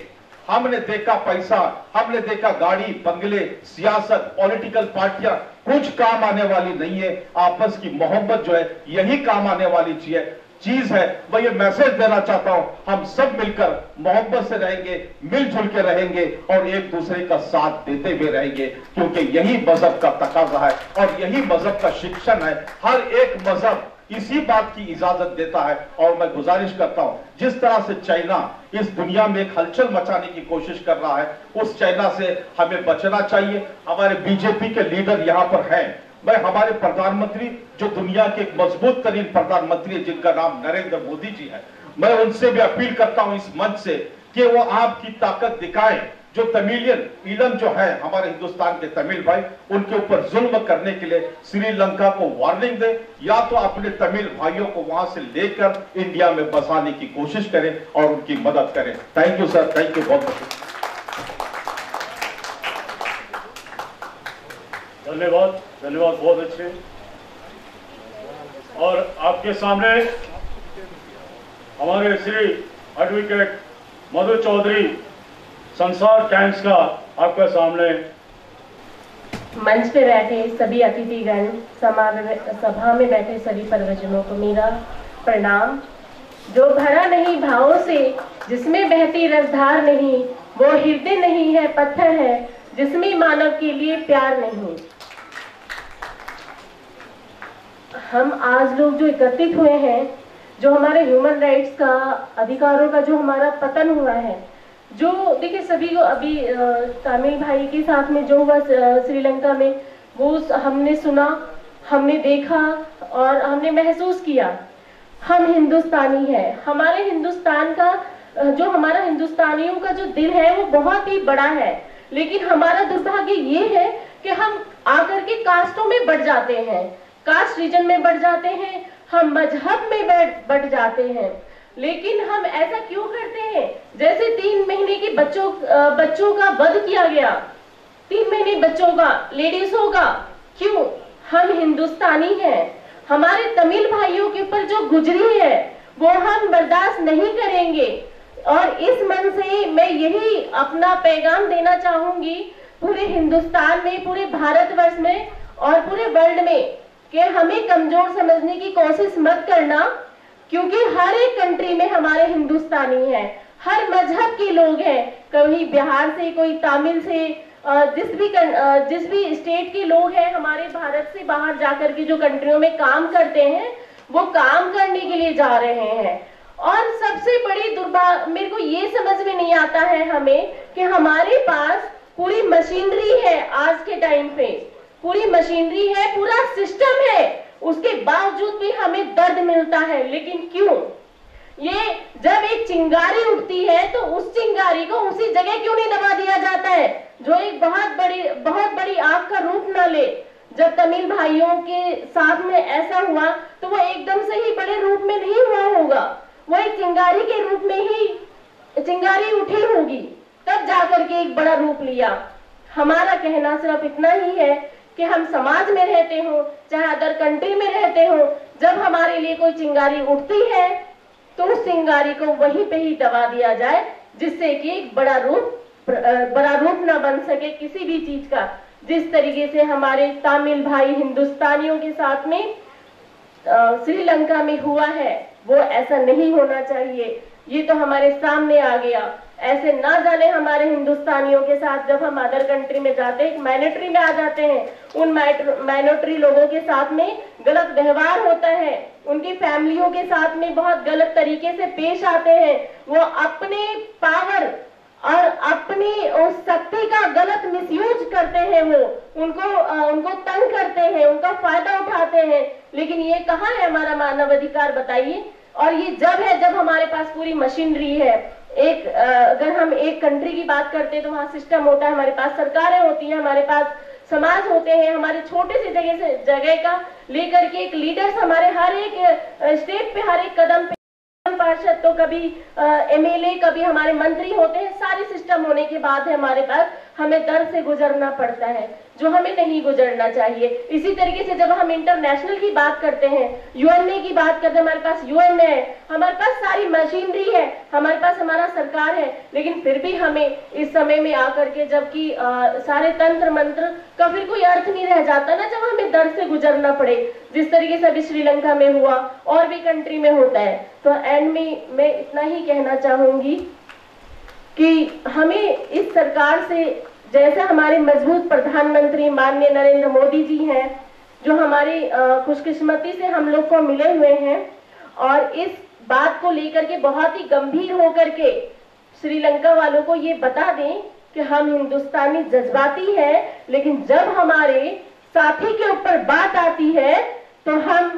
B: हमने देखा पैसा, हमने देखा गाड़ी, बंगले, सियासत, पॉलिटिकल पार्टियां कुछ काम आने वाली नहीं है। आपस की मोहब्बत जो है यही काम आने वाली चीज है। चीज है, मैं ये मैसेज देना चाहता हूं, हम सब मिलकर मोहब्बत से रहेंगे, मिलजुल के रहेंगे और एक दूसरे का साथ देते हुए रहेंगे, क्योंकि यही मजहब का तकाजा है और यही मजहब का शिक्षण है। हर एक मजहब इसी बात की इजाजत देता है। और मैं गुजारिश करता हूं, जिस तरह से चाइना इस दुनिया में एक हलचल मचाने की कोशिश कर रहा है, उस चाइना से हमें बचना चाहिए। हमारे बीजेपी के लीडर यहां पर हैं, मैं हमारे प्रधानमंत्री जो दुनिया के एक मजबूत तरीन प्रधानमंत्री है जिनका नाम नरेंद्र मोदी जी है, मैं उनसे भी अपील करता हूं इस मंच से कि वो आपकी ताकत दिखाएं। जो तमिलियन ईलम जो है हमारे हिंदुस्तान के तमिल भाई, उनके ऊपर जुल्म करने के लिए श्रीलंका को वार्निंग दे, या तो अपने तमिल भाइयों को वहां से लेकर इंडिया में बसाने की कोशिश करें और उनकी मदद करें। Thank you sir, thank you, बहुत बहुत
E: धन्यवाद, धन्यवाद, बहुत अच्छे। और आपके सामने हमारे श्री एडवोकेट मधु चौधरी संसार टाइम्स का आपके सामने।
I: मंच पे बैठे सभी अतिथिगण, सभा में बैठे सभी परिजनों को मेरा प्रणाम। जो भरा नहीं भावों से, जिसमें बहती रसधार नहीं, वो हृदय नहीं है, पत्थर है, जिसमें मानव के लिए प्यार नहीं। हम आज लोग जो एकत्रित हुए हैं, जो हमारे ह्यूमन राइट्स का, अधिकारों का जो हमारा पतन हुआ है, जो देखिए सभी को अभी तमिल भाई के साथ में जो हुआ श्रीलंका में, वो हमने सुना, हमने देखा और हमने महसूस किया। हम हिंदुस्तानी हैं, हमारे हिंदुस्तान का जो हमारा हिंदुस्तानियों का जो दिल है वो बहुत ही बड़ा है, लेकिन हमारा दुर्भाग्य ये है कि हम आकर के कास्टों में बढ़ जाते हैं, कास्ट रीजन में बढ़ जाते हैं, हम मजहब में बढ़ जाते हैं। लेकिन हम ऐसा क्यों करते हैं? जैसे 3 महीने के बच्चों का वध किया गया, 3 महीने बच्चों का, लेडीजों का, क्यों? हम हिंदुस्तानी हैं, हमारे तमिल भाइयों के ऊपर जो गुजरी है वो हम बर्दाश्त नहीं करेंगे। और इस मन से मैं यही अपना पैगाम देना चाहूंगी पूरे हिंदुस्तान में, पूरे भारतवर्ष में और पूरे वर्ल्ड में, कि हमें कमजोर समझने की कोशिश मत करना, क्योंकि हर एक कंट्री में हमारे हिंदुस्तानी हैं, हर मजहब के लोग हैं, कोई बिहार से, कोई तमिल से, जिस भी स्टेट के लोग हैं, हमारे भारत से बाहर जाकर के जो कंट्रियों में काम करते हैं, वो काम करने के लिए जा रहे हैं। और सबसे बड़ी मेरे को ये समझ में नहीं आता है हमें कि हमारे पास पूरी मशीनरी है, आज के टाइम पे पूरी मशीनरी है, पूरा सिस्टम है, उसके बावजूद भी हमें दर्द मिलता है। लेकिन क्यों? ये जब एक चिंगारी उठती है तो उस चिंगारी को उसी जगह क्यों नहीं दबा दिया जाता है, जो एक बहुत बड़ी आग का रूप न ले। जब तमिल भाइयों के साथ में ऐसा हुआ तो वो एकदम से ही बड़े रूप में नहीं हुआ होगा, वो एक चिंगारी के रूप में ही चिंगारी उठी होगी, तब जाकर के एक बड़ा रूप लिया। हमारा कहना सिर्फ इतना ही है कि हम समाज में रहते हो, चाहे अदर कंट्री में रहते हो, जब हमारे लिए कोई चिंगारी उठती है तो उस चिंगारी को वहीं पे ही दबा दिया जाए, जिससे कि एक बड़ा रूप न बन सके किसी भी चीज का। जिस तरीके से हमारे तमिल भाई हिंदुस्तानियों के साथ में श्रीलंका में हुआ है, वो ऐसा नहीं होना चाहिए। ये तो हमारे सामने आ गया। ऐसे ना जाने हमारे हिंदुस्तानियों के साथ जब हम अदर कंट्री में जाते हैं, माइनॉरिटी में आ जाते हैं, उन माइनॉरिटी लोगों के साथ में गलत व्यवहार होता है, उनकी फैमिलियों के साथ में बहुत गलत तरीके से पेश आते हैं। वो अपने पावर और अपनी उस शक्ति का गलत मिसयूज करते हैं, वो उनको तंग करते हैं, उनका फायदा उठाते हैं। लेकिन ये कहाँ है हमारा मानव अधिकार, बताइए? और ये जब हमारे पास पूरी मशीनरी है, अगर हम एक कंट्री की बात करते हैं तो वहाँ सिस्टम होता है, हमारे पास सरकारें होती हैं, हमारे पास समाज होते हैं, हमारे छोटे से जगह का लेकर के एक लीडर्स हमारे हर एक स्टेट पे, हर एक कदम पे, पार्षद तो कभी MLA, कभी हमारे मंत्री होते हैं। सारे सिस्टम होने के बाद है हमारे पास हमें दर्द से गुजरना पड़ता है जो हमें नहीं गुजरना चाहिए। इसी तरीके से जब हम इंटरनेशनल की बात करते हैं, यूएनए की बात करते हैं, हमारे पास यूएन है, हमारे पास सारी मशीनरी है, हमारे पास हमारा सरकार है, लेकिन फिर भी हमें इस समय में आकर के जबकि सारे तंत्र मंत्र का फिर कोई अर्थ नहीं रह जाता ना, जब हमें दर्द से गुजरना पड़े, जिस तरीके से अभी श्रीलंका में हुआ और भी कंट्री में होता है। तो एंड में मैं इतना ही कहना चाहूंगी कि हमें इस सरकार से, जैसे हमारे मजबूत प्रधानमंत्री माननीय नरेंद्र मोदी जी हैं, जो हमारी खुशकिस्मती से हम लोग को मिले हुए हैं, और इस बात को लेकर के बहुत ही गंभीर होकर के श्रीलंका वालों को ये बता दें कि हम हिंदुस्तानी जज्बाती हैं, लेकिन जब हमारे साथी के ऊपर बात आती है तो हम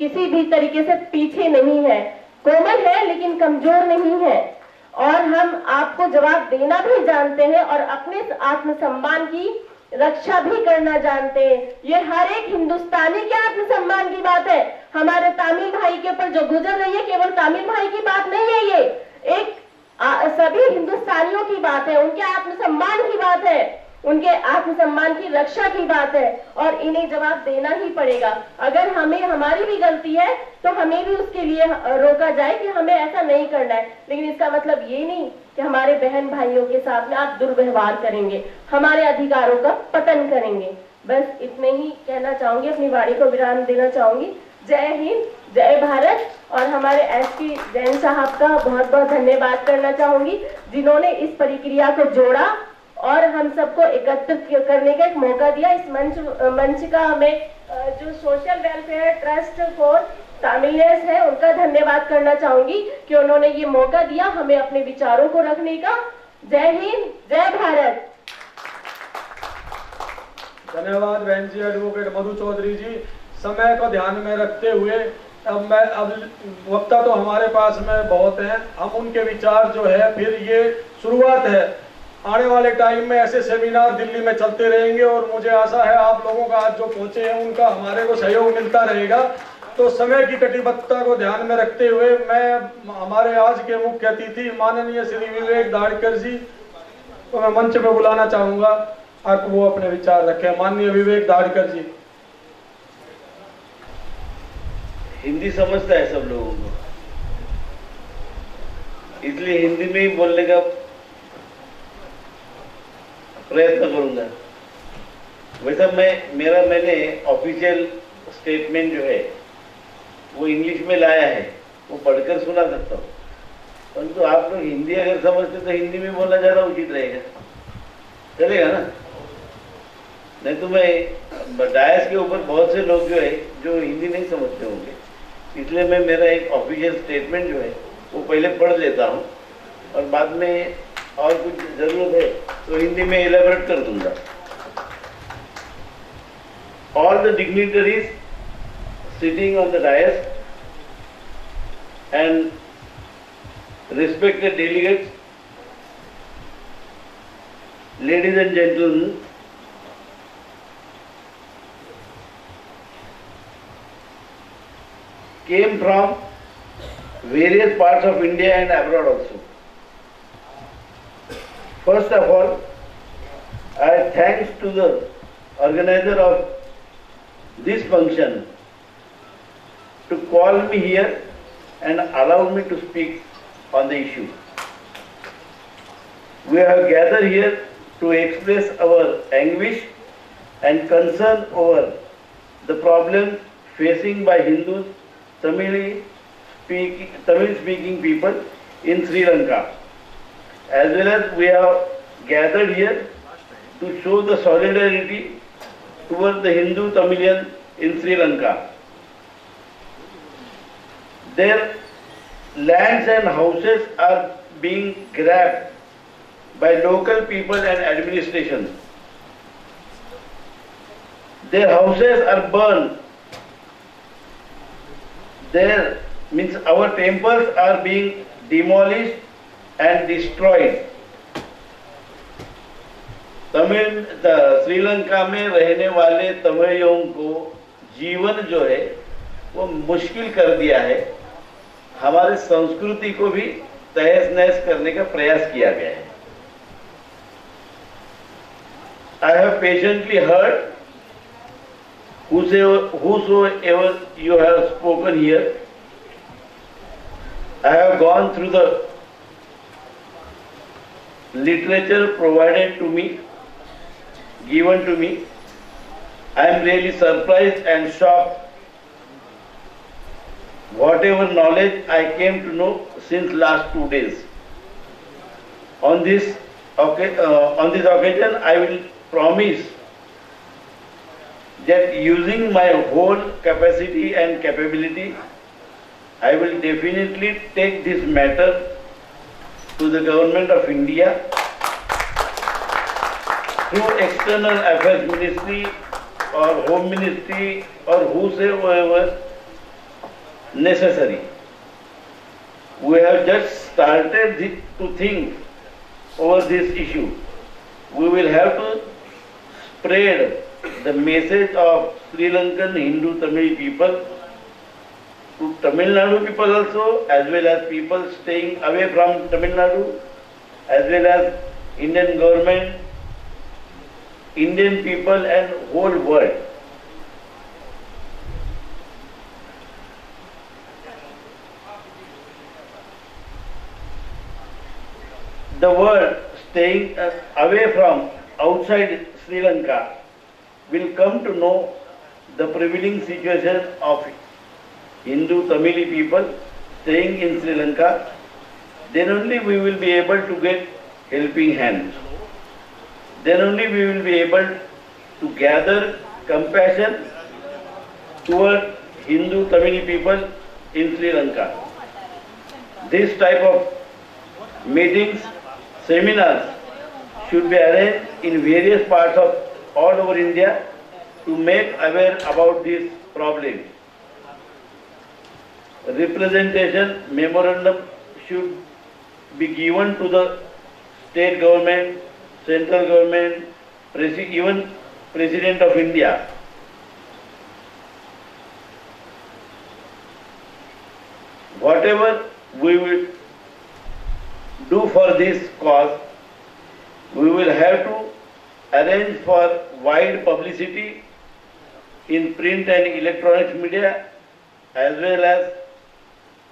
I: किसी भी तरीके से पीछे नहीं है, कोमल है लेकिन कमजोर नहीं है, और हम आपको जवाब देना भी जानते हैं और अपने आत्मसम्मान की रक्षा भी करना जानते हैं। ये हर एक हिंदुस्तानी के आत्मसम्मान की बात है। हमारे तमिल भाई के ऊपर जो गुजर रही है केवल तमिल भाई की बात नहीं है, ये एक सभी हिंदुस्तानियों की बात है, उनके आत्मसम्मान की बात है, उनके आत्मसम्मान की रक्षा की बात है, और इन्हें जवाब देना ही पड़ेगा। अगर हमें हमारी भी गलती है तो हमें भी उसके लिए रोका जाए कि हमें ऐसा नहीं करना है, लेकिन इसका मतलब ये नहीं कि हमारे बहन भाइयों के साथ में आप दुर्व्यवहार करेंगे, हमारे अधिकारों का पतन करेंगे। बस इतने ही कहना चाहूंगी, अपनी वाणी को विराम देना चाहूंगी। जय हिंद, जय भारत। और हमारे एसपी जैन साहब का बहुत बहुत धन्यवाद करना चाहूंगी, जिन्होंने इस प्रक्रिया को जोड़ा और हम सबको एकत्रित करने का एक मौका दिया। इस मंच का हमें जो social welfare trust for Tamilians है उनका धन्यवाद करना चाहूंगी कि उन्होंने ये मौका दिया हमें अपने विचारों को रखने का। जय हिंद, जय भारत।
G: धन्यवाद बहन जी, एडवोकेट मधु चौधरी जी। समय को ध्यान में रखते हुए अब वक्ता तो हमारे पास में बहुत हैं, हम उनके विचार जो है, फिर ये शुरुआत है, आने वाले टाइम में ऐसे सेमिनार दिल्ली में चलते रहेंगे और मुझे आशा है आप लोगों का आज जो पहुंचे हैं उनका हमारे को सहयोग मिलता रहेगा। तो समय की कटिबद्धता को ध्यान में रखते हुए मैं हमारे आज के मुख्य अतिथि माननीय श्री विवेक धाड़कर जी को मैं मंच पे बुलाना चाहूंगा, आप वो अपने विचार रखें। माननीय विवेक धाड़कर जी।
B: हिंदी समझता है सब लोगों को, इसलिए हिंदी में ही बोलने का प्रयत्न करूंगा। वैसा मैंने ऑफिशियल स्टेटमेंट जो है वो इंग्लिश में लाया है, वो पढ़कर सुना सकता हूँ, परंतु आप लोग हिंदी अगर समझते तो हिंदी में बोलना ज़्यादा उचित रहेगा, चलेगा ना? नहीं तो मैं डायस के ऊपर बहुत से लोग जो है जो हिंदी नहीं समझते होंगे, इसलिए मैं मेरा एक ऑफिशियल स्टेटमेंट जो है वो पहले पढ़ लेता हूँ और बाद में और कुछ जरूरत है तो हिंदी में इलेबोरेट कर दूंगा। All the dignitaries sitting on the dais and respected delegates, ladies and gentlemen, came from various parts of India and abroad also. First of all, I thanks to the organizer of this function to call me here and allow me to speak on the issue. We have gathered here to express our anguish and concern over the problem facing by Hindus, Tamil-speaking people in Sri Lanka. As well as we have gathered here to show the solidarity towards the Hindu Tamilian in Sri Lanka. Their lands and houses are being grabbed by local people and administration. Their houses are burned. Our temples are being demolished and destroyed. Sri Lanka में रहने वाले तमिलियों को जीवन जो है वो मुश्किल कर दिया है। हमारे संस्कृति को भी तहस नहस करने का प्रयास किया गया है।
J: I have patiently heard whosoever you have spoken here. I have gone through the literature provided to me, given to me. I am really surprised and shocked. Whatever knowledge I came to know since last 2 days. On this occasion, I will promise that using my whole capacity and capability, I will definitely take this matter to the Government of India through External Affairs Ministry or Home Ministry or whosoever necessary. We have just started to think over this issue. We will have to spread the message of Sri Lankan Hindu Tamil people to Tamil Nadu people also, as well as people staying away from Tamil Nadu, as well as Indian government, Indian people and whole world. The world staying away from outside Sri Lanka will come to know the prevailing situation of Hindu Tamili people staying in Sri Lanka. Then only we will be able to get helping hands. Then only we will be able to gather compassion toward Hindu Tamili people in Sri Lanka. This type of meetings, seminars should be arranged in various parts of all over India to make aware about this problem. Representation memorandum should be given to the state government, central government, even President of India. Whatever we will do for this cause, we will have to arrange for wide publicity in print and electronic media as well as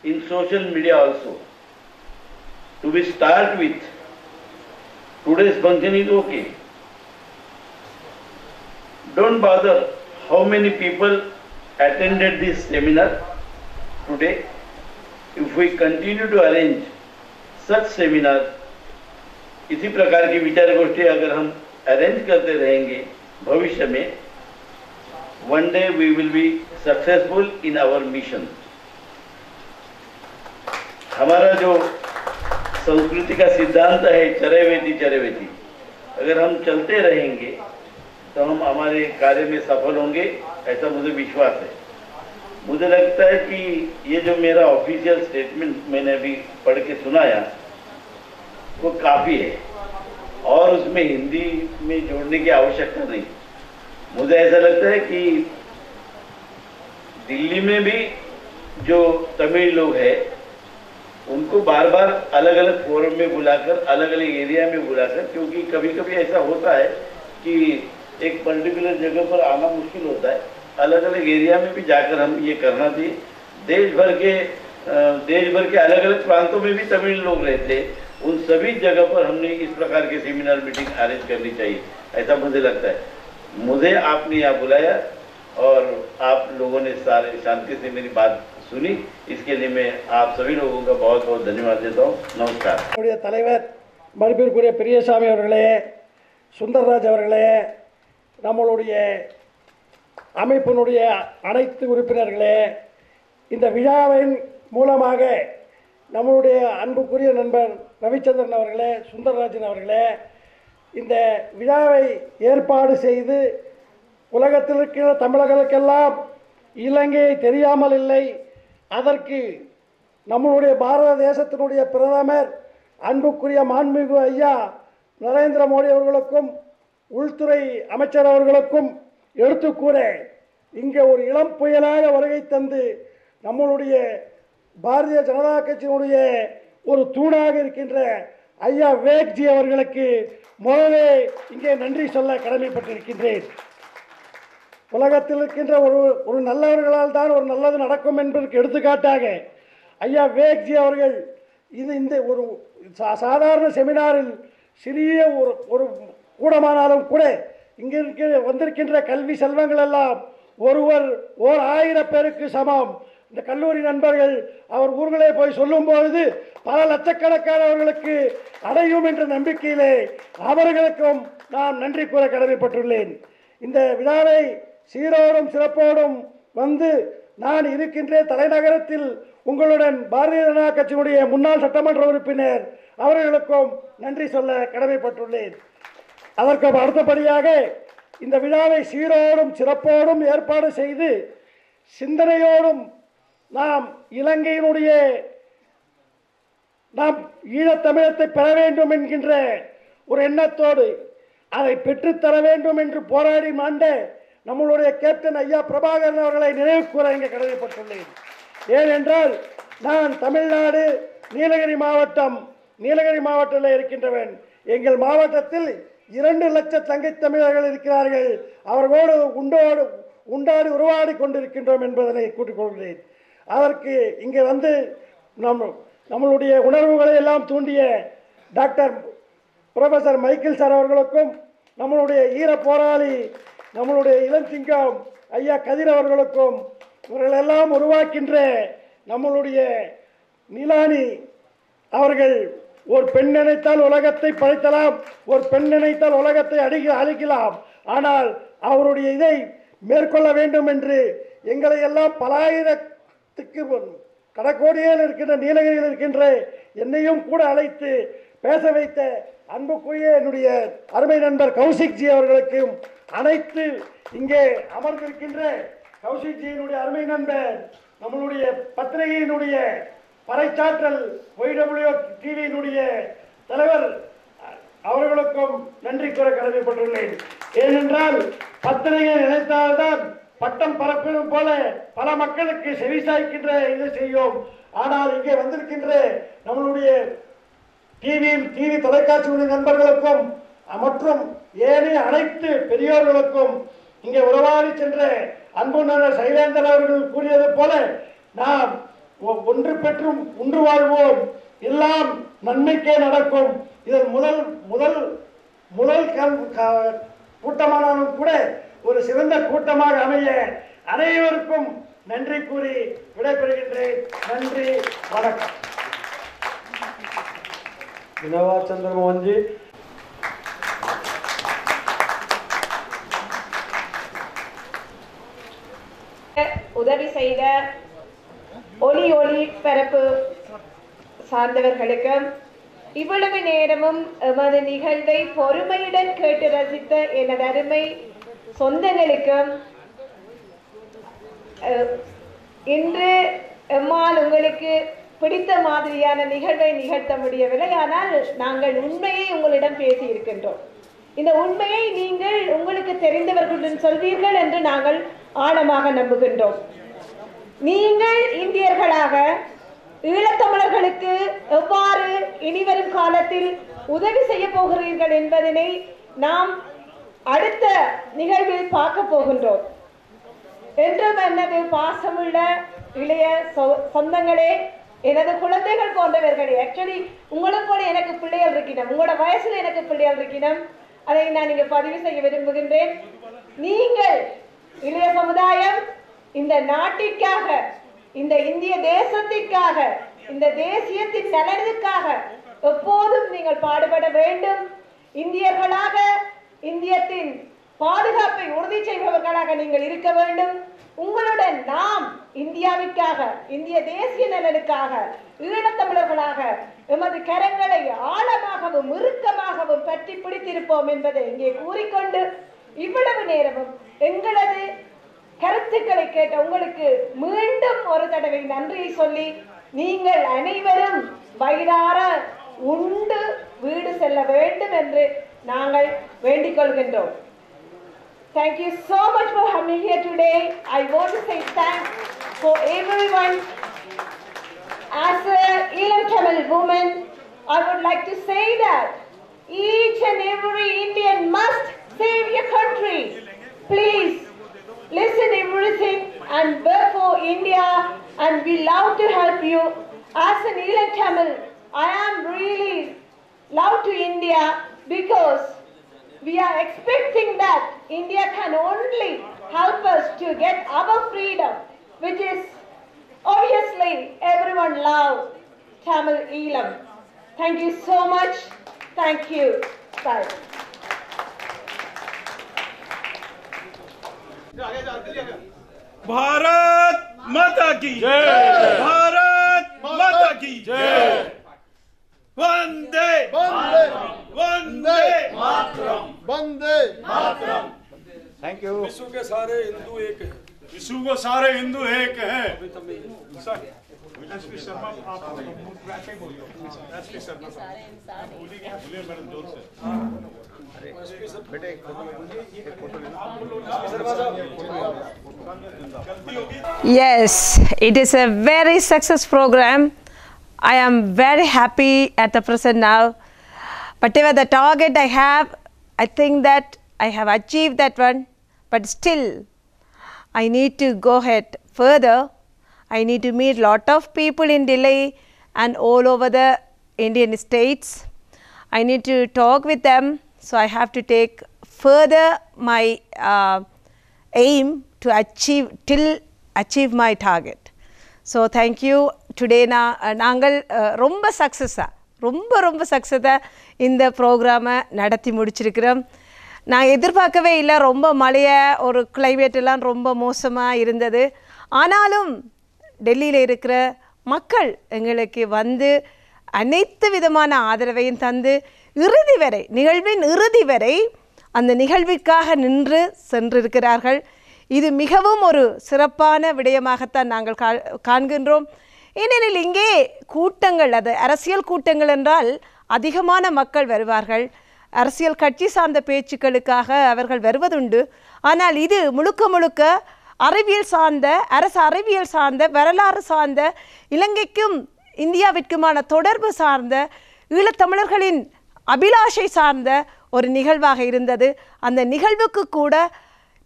J: in social media also. To be start with, today's function is okay. Don't bother how many people attended this seminar today. If we continue to arrange such seminar, इसी प्रकार की विचार गोष्ठी अगर हम arrange करते रहेंगे भविष्य में, one day we will be successful in our mission. हमारा जो संस्कृति का सिद्धांत है चरैवेति चरैवेति, अगर हम चलते रहेंगे तो हम हमारे कार्य में सफल होंगे, ऐसा मुझे विश्वास है. मुझे लगता है कि ये जो मेरा ऑफिशियल स्टेटमेंट मैंने अभी पढ़ के सुनाया वो काफी है और उसमें हिंदी में जोड़ने की आवश्यकता नहीं. मुझे ऐसा लगता है कि दिल्ली में भी जो तमिल लोग हैं उनको बार बार अलग अलग फोरम में बुलाकर, अलग अलग एरिया में बुलाकर, क्योंकि कभी कभी ऐसा होता है कि एक पर्टिकुलर जगह पर आना मुश्किल होता है, अलग अलग एरिया में भी जाकर हम ये करना चाहिए. देश भर के अलग अलग प्रांतों में भी तमिल लोग रहते हैं, उन सभी जगह पर हमने इस प्रकार के सेमिनार मीटिंग अरेंज करनी चाहिए, ऐसा मुझे लगता है. मुझे आपने यहाँ बुलाया और आप लोगों ने सारे शांति से मेरी बात सुनी, इसके लिए मैं आप सभी लोगों का बहुत बहुत धन्यवाद देता हूँ. नमस्कार.
K: தலைவர் மதிப்பிற்குரிய பெரியசாமி அவர்களே, சுந்தரராஜ் அவர்களே, நம்மளுடைய அமைப்பினுடைய அனைத்து உறுப்பினர்களே, இந்த விழாவின் மூலமாக நம்மளுடைய அன்புக்குரிய நண்பர் ரவிச்சந்திரன் அவர்களே, சுந்தரராஜன் அவர்களே, இந்த விழாவை ஏற்பாடு செய்து உலகத்தில் இருக்கிற தமிழர்களுக்கெல்லாம் இலங்கை தெரியாமல் இல்லை, அதற்கு நம்மளுடைய பாரத தேசத்தினுடைய பிரதமர் அன்புக்குரிய மாண்புமிகு ஐயா நரேந்திர மோடி அவர்களுக்கும் உள்துறை அமைச்சர் அவர்களுக்கும் எடுத்து கூற இங்கே ஒரு இளம் புயலாக வருகை தந்து நம்மளுடைய பாரதிய ஜனதா கட்சியினுடைய ஒரு தூணாக இருக்கின்ற ஐயா விவேக்ஜி அவர்களுக்கு முதலே இங்கே நன்றி சொல்ல கடமைப்பட்டிருக்கின்றேன். உலகத்தில் இருக்கின்ற ஒரு நல்லவர்களால் தான் ஒரு நல்லது நடக்கும் என்பதற்கு எடுத்துக்காட்டாக ஐயா விவேக்ஜி அவர்கள் இந்த ஒரு சாதாரண செமினாரில் சிறிய ஒரு கூடமானாலும் கூட இங்கே வந்திருக்கின்ற கல்வி செல்வங்கள் எல்லாம் ஓர் 1000 பேருக்கு சமம். இந்த கல்லூரி நண்பர்கள் அவர் ஊர்களே போய் சொல்லும்பொழுது பல லட்சக்கணக்கானவர்களுக்கு அடையும் என்ற நம்பிக்கையிலே அவர்களுக்கும் நான் நன்றி கூற கடமைப்பட்டுள்ளேன். இந்த விழாவை சீரோடும் சிறப்போடும் வந்து நான் இருக்கின்ற தலைநகரத்தில் உங்களுடன் பாரதிய ஜனதா கட்சியினுடைய முன்னாள் சட்டமன்ற உறுப்பினர் அவர்களுக்கும் நன்றி சொல்ல கடமைப்பட்டுள்ளேன். அதற்கு அடுத்தபடியாக இந்த விழாவை சீரோடும் சிறப்போடும் ஏற்பாடு செய்து சிந்தனையோடும் நாம் இலங்கையினுடைய நாம் ஈழத்தமிழத்தை பெற வேண்டும் என்கின்ற ஒரு எண்ணத்தோடு அதை பெற்றுத்தர வேண்டும் என்று போராடி மாண்ட நம்மளுடைய கேப்டன் ஐயா பிரபாகரன் அவர்களை நினைவு கூற இங்கே கடமைப்பட்டுள்ளேன். ஏனென்றால் நான் தமிழ்நாடு நீலகிரி மாவட்டத்தில் இருக்கின்றவன். எங்கள் மாவட்டத்தில் 2 லட்சம் தங்கை தமிழர்கள் இருக்கிறார்கள். அவர்களோடு உண்டாடி உருவாடி கொண்டிருக்கின்றோம் என்பதனை கூட்டிக் கொள்கிறேன். அதற்கு இங்கே வந்து நம்மளுடைய உணர்வுகளை எல்லாம் தூண்டிய டாக்டர் ப்ரொஃபஸர் மைக்கேல் சார் அவர்களுக்கும் நம்மளுடைய ஈர போராளி நம்மளுடைய இளஞ்சிங்கம் ஐயா கதிர் அவர்களுக்கும் இவர்களெல்லாம் உருவாக்கின்ற நம்மளுடைய நிலானி அவர்கள் ஒரு பெண் நினைத்தால் உலகத்தை படைத்தலாம், ஒரு பெண் நினைத்தால் உலகத்தை அழிக்கலாம். ஆனால் அவருடைய இதை மேற்கொள்ள வேண்டும் என்று எங்களை எல்லாம் பலாயிரத்துக்கு கடற்கோடியில் இருக்கின்ற நீலகிரியில் இருக்கின்ற என்னையும் கூட அழைத்து பேச வைத்த அன்புக்குரிய என்னுடைய அருமை நண்பர் கௌசிக்ஜி அவர்களுக்கும் அனைத்து இங்கே அமர்ந்திருக்கின்ற கௌசிக்ஜியினுடைய அருமை நண்பர் நம்மளுடைய பத்திரிகையினுடைய பறைச்சாற்றல் YW டிவியினுடைய தலைவர் அவர்களுக்கும் நன்றி கூற கடமைப்பட்டுள்ளேன். ஏனென்றால் பத்திரிகை நினைத்தால்தான் பட்டம் பரப்பிடும் போல பல மக்களுக்கு செவிசாய்க்கின்ற இதை செய்யும். ஆனால் இங்கே வந்திருக்கின்ற நம்மளுடைய டிவி தொலைக்காட்சி நண்பர்களுக்கும் மற்றும் ஏனைய அனைத்து பெரியோர்களுக்கும் இங்கே உறவாடி சென்ற அன்பு நண்பர் சைலேந்தர் அவர்கள் கூறியது போல நாம் ஒன்று பெற்றும் ஒன்று வாழ்வோம், எல்லாம் நன்மைக்கே நடக்கும். இதன் முதல் கூட்டமானாலும் கூட ஒரு சிறந்த கூட்டமாக அமைய அனைவருக்கும் நன்றி கூறி விடைபெறுகின்றேன். நன்றி, வணக்கம்.
G: धन्यवाद चंद्रमोहन जी.
F: உதவி செய்த ஒளி பரப்பு சார்ந்தவர்களுக்கும் இவ்வளவு நேரமும் எமது நிகழ்வை பொறுமையுடன் கேட்டு ரசித்த எனது அருமை சொந்தங்களுக்கும் இன்று எம்மால் உங்களுக்கு பிடித்த மாதிரியான நிகழ்வை நிகழ்த்த முடியவில்லை. ஆனால் நாங்கள் உண்மையை உங்களிடம் பேசி இருக்கின்றோம். இந்த உண்மையை நீங்கள் உங்களுக்கு தெரிந்தவர்களுடன் சொல்வீர்கள் என்று நாங்கள் ஆழமாக நம்புகின்றோம். நீங்கள் இந்தியர்களாக ஈழத்தமிழர்களுக்கு எவ்வாறு இனிவரும் காலத்தில் உதவி செய்ய போகிறீர்கள் என்பதனை நாம் அடுத்த நிகழ்வில் பார்க்க போகின்றோம். என்றும் எனது பாசமுள்ள இளைய சொந்தங்களே, எனது குழந்தைகள் போன்றவர்களே, ஆக்சுவலி உங்களை போல எனக்கு பிள்ளைகள் இருக்கணும், உங்களோட வயசுல எனக்கு பிள்ளைகள் இருக்கணும். அதை நான் இங்கே பதிவு செய்ய விரும்புகின்றேன். நீங்கள் இளைய சமுதாயம் இந்த நாட்டிற்காக, இந்த இந்திய தேசத்திற்காக, இந்த தேசியத்தின் நலனுக்காக எப்போதும் நீங்கள் பாடுபட வேண்டும். இந்தியர்களாக இந்தியத்தின் பாதுகாப்பை உறுதி செய்பவர்களாக நீங்கள் இருக்க வேண்டும். உங்களுடன் நாம் இந்தியாவிற்காக, இந்திய தேசிய நலனுக்காக ஈழத்தமிழர்களாக எமது கரங்களை ஆழமாகவும் இறுக்கமாகவும் பற்றி பிடித்திருப்போம் என்பதை இங்கே கூறிக்கொண்டு இவ்வளவு நேரமும் எங்களது கருத்துக்களை கேட்ட உங்களுக்கு மீண்டும் ஒரு தடவை நன்றியை சொல்லி, நீங்கள் அனைவரும் வயிறார உண்டு வீடு செல்ல வேண்டும் என்று நாங்கள் வேண்டிக் கொள்கின்றோம். Thank you so much for having me here today. I want to say thanks for everyone. As a Elam Tamil woman, I would like to say that Each and every Indian must save your country. Please listen everything and work for India, and we love to help you. As an Elam Tamil, I am really love to India because we are expecting that India can only help us to get our freedom, which is obviously everyone love Tamil Elam. Thank you so much. Thank you. Bye.
H: Bharat माता की जय, भारत माता की जय, वंदे वंदे Vande Mataram, Vande Mataram.
L: Thank you.
G: विश्व के सारे हिंदू एक हैं। विश्व को सारे हिंदू एक हैं।
H: एसपी शर्मा आप वैसे बोलिए, एसपी शर्मा साहब बोलिए मैडम जोर से।
A: Yes, it is a very successful program. I am very happy at the present now. Whatever the target I have, I think that I have achieved that one. But still, I need to go ahead further. I need to meet lot of people in Delhi and all over the Indian states. I need to talk with them. So I have to take further my aim to achieve my target. So thank you. Today நாங்கள் ரொம்ப சக்ஸஸாக இந்த ப்ரோக்ராமை நடத்தி முடிச்சிருக்கிறோம். நான் எதிர்பார்க்கவே இல்லை, ரொம்ப மழையாக ஒரு கிளைமேட் எல்லாம் ரொம்ப மோசமாக இருந்தது. ஆனாலும் டெல்லியில் இருக்கிற மக்கள் எங்களுக்கு வந்து அனைத்து விதமான ஆதரவையும் தந்து இறுதி வரை, நிகழ்வின் இறுதி வரை அந்த நிகழ்விற்காக நின்று சென்றிருக்கிறார்கள். இது மிகவும் ஒரு சிறப்பான விடயமாகத்தான் நாங்கள் காண்கின்றோம். ஏனெனில் இங்கே கூட்டங்கள், அது அரசியல் கூட்டங்கள் என்றால் அதிகமான மக்கள் வருவார்கள். அரசியல் கட்சி சார்ந்த பேச்சுக்களுக்காக அவர்கள் வருவதுண்டு. ஆனால் இது முழுக்க அறிவியல் சார்ந்த, அரசு அறிவியல் சார்ந்த, வரலாறு சார்ந்த, இலங்கைக்கும் இந்தியாவிற்குமான தொடர்பு சார்ந்த, ஈழத்தமிழர்களின் அபிலாஷை சார்ந்த ஒரு நிகழ்வாக இருந்தது. அந்த நிகழ்வுக்கு கூட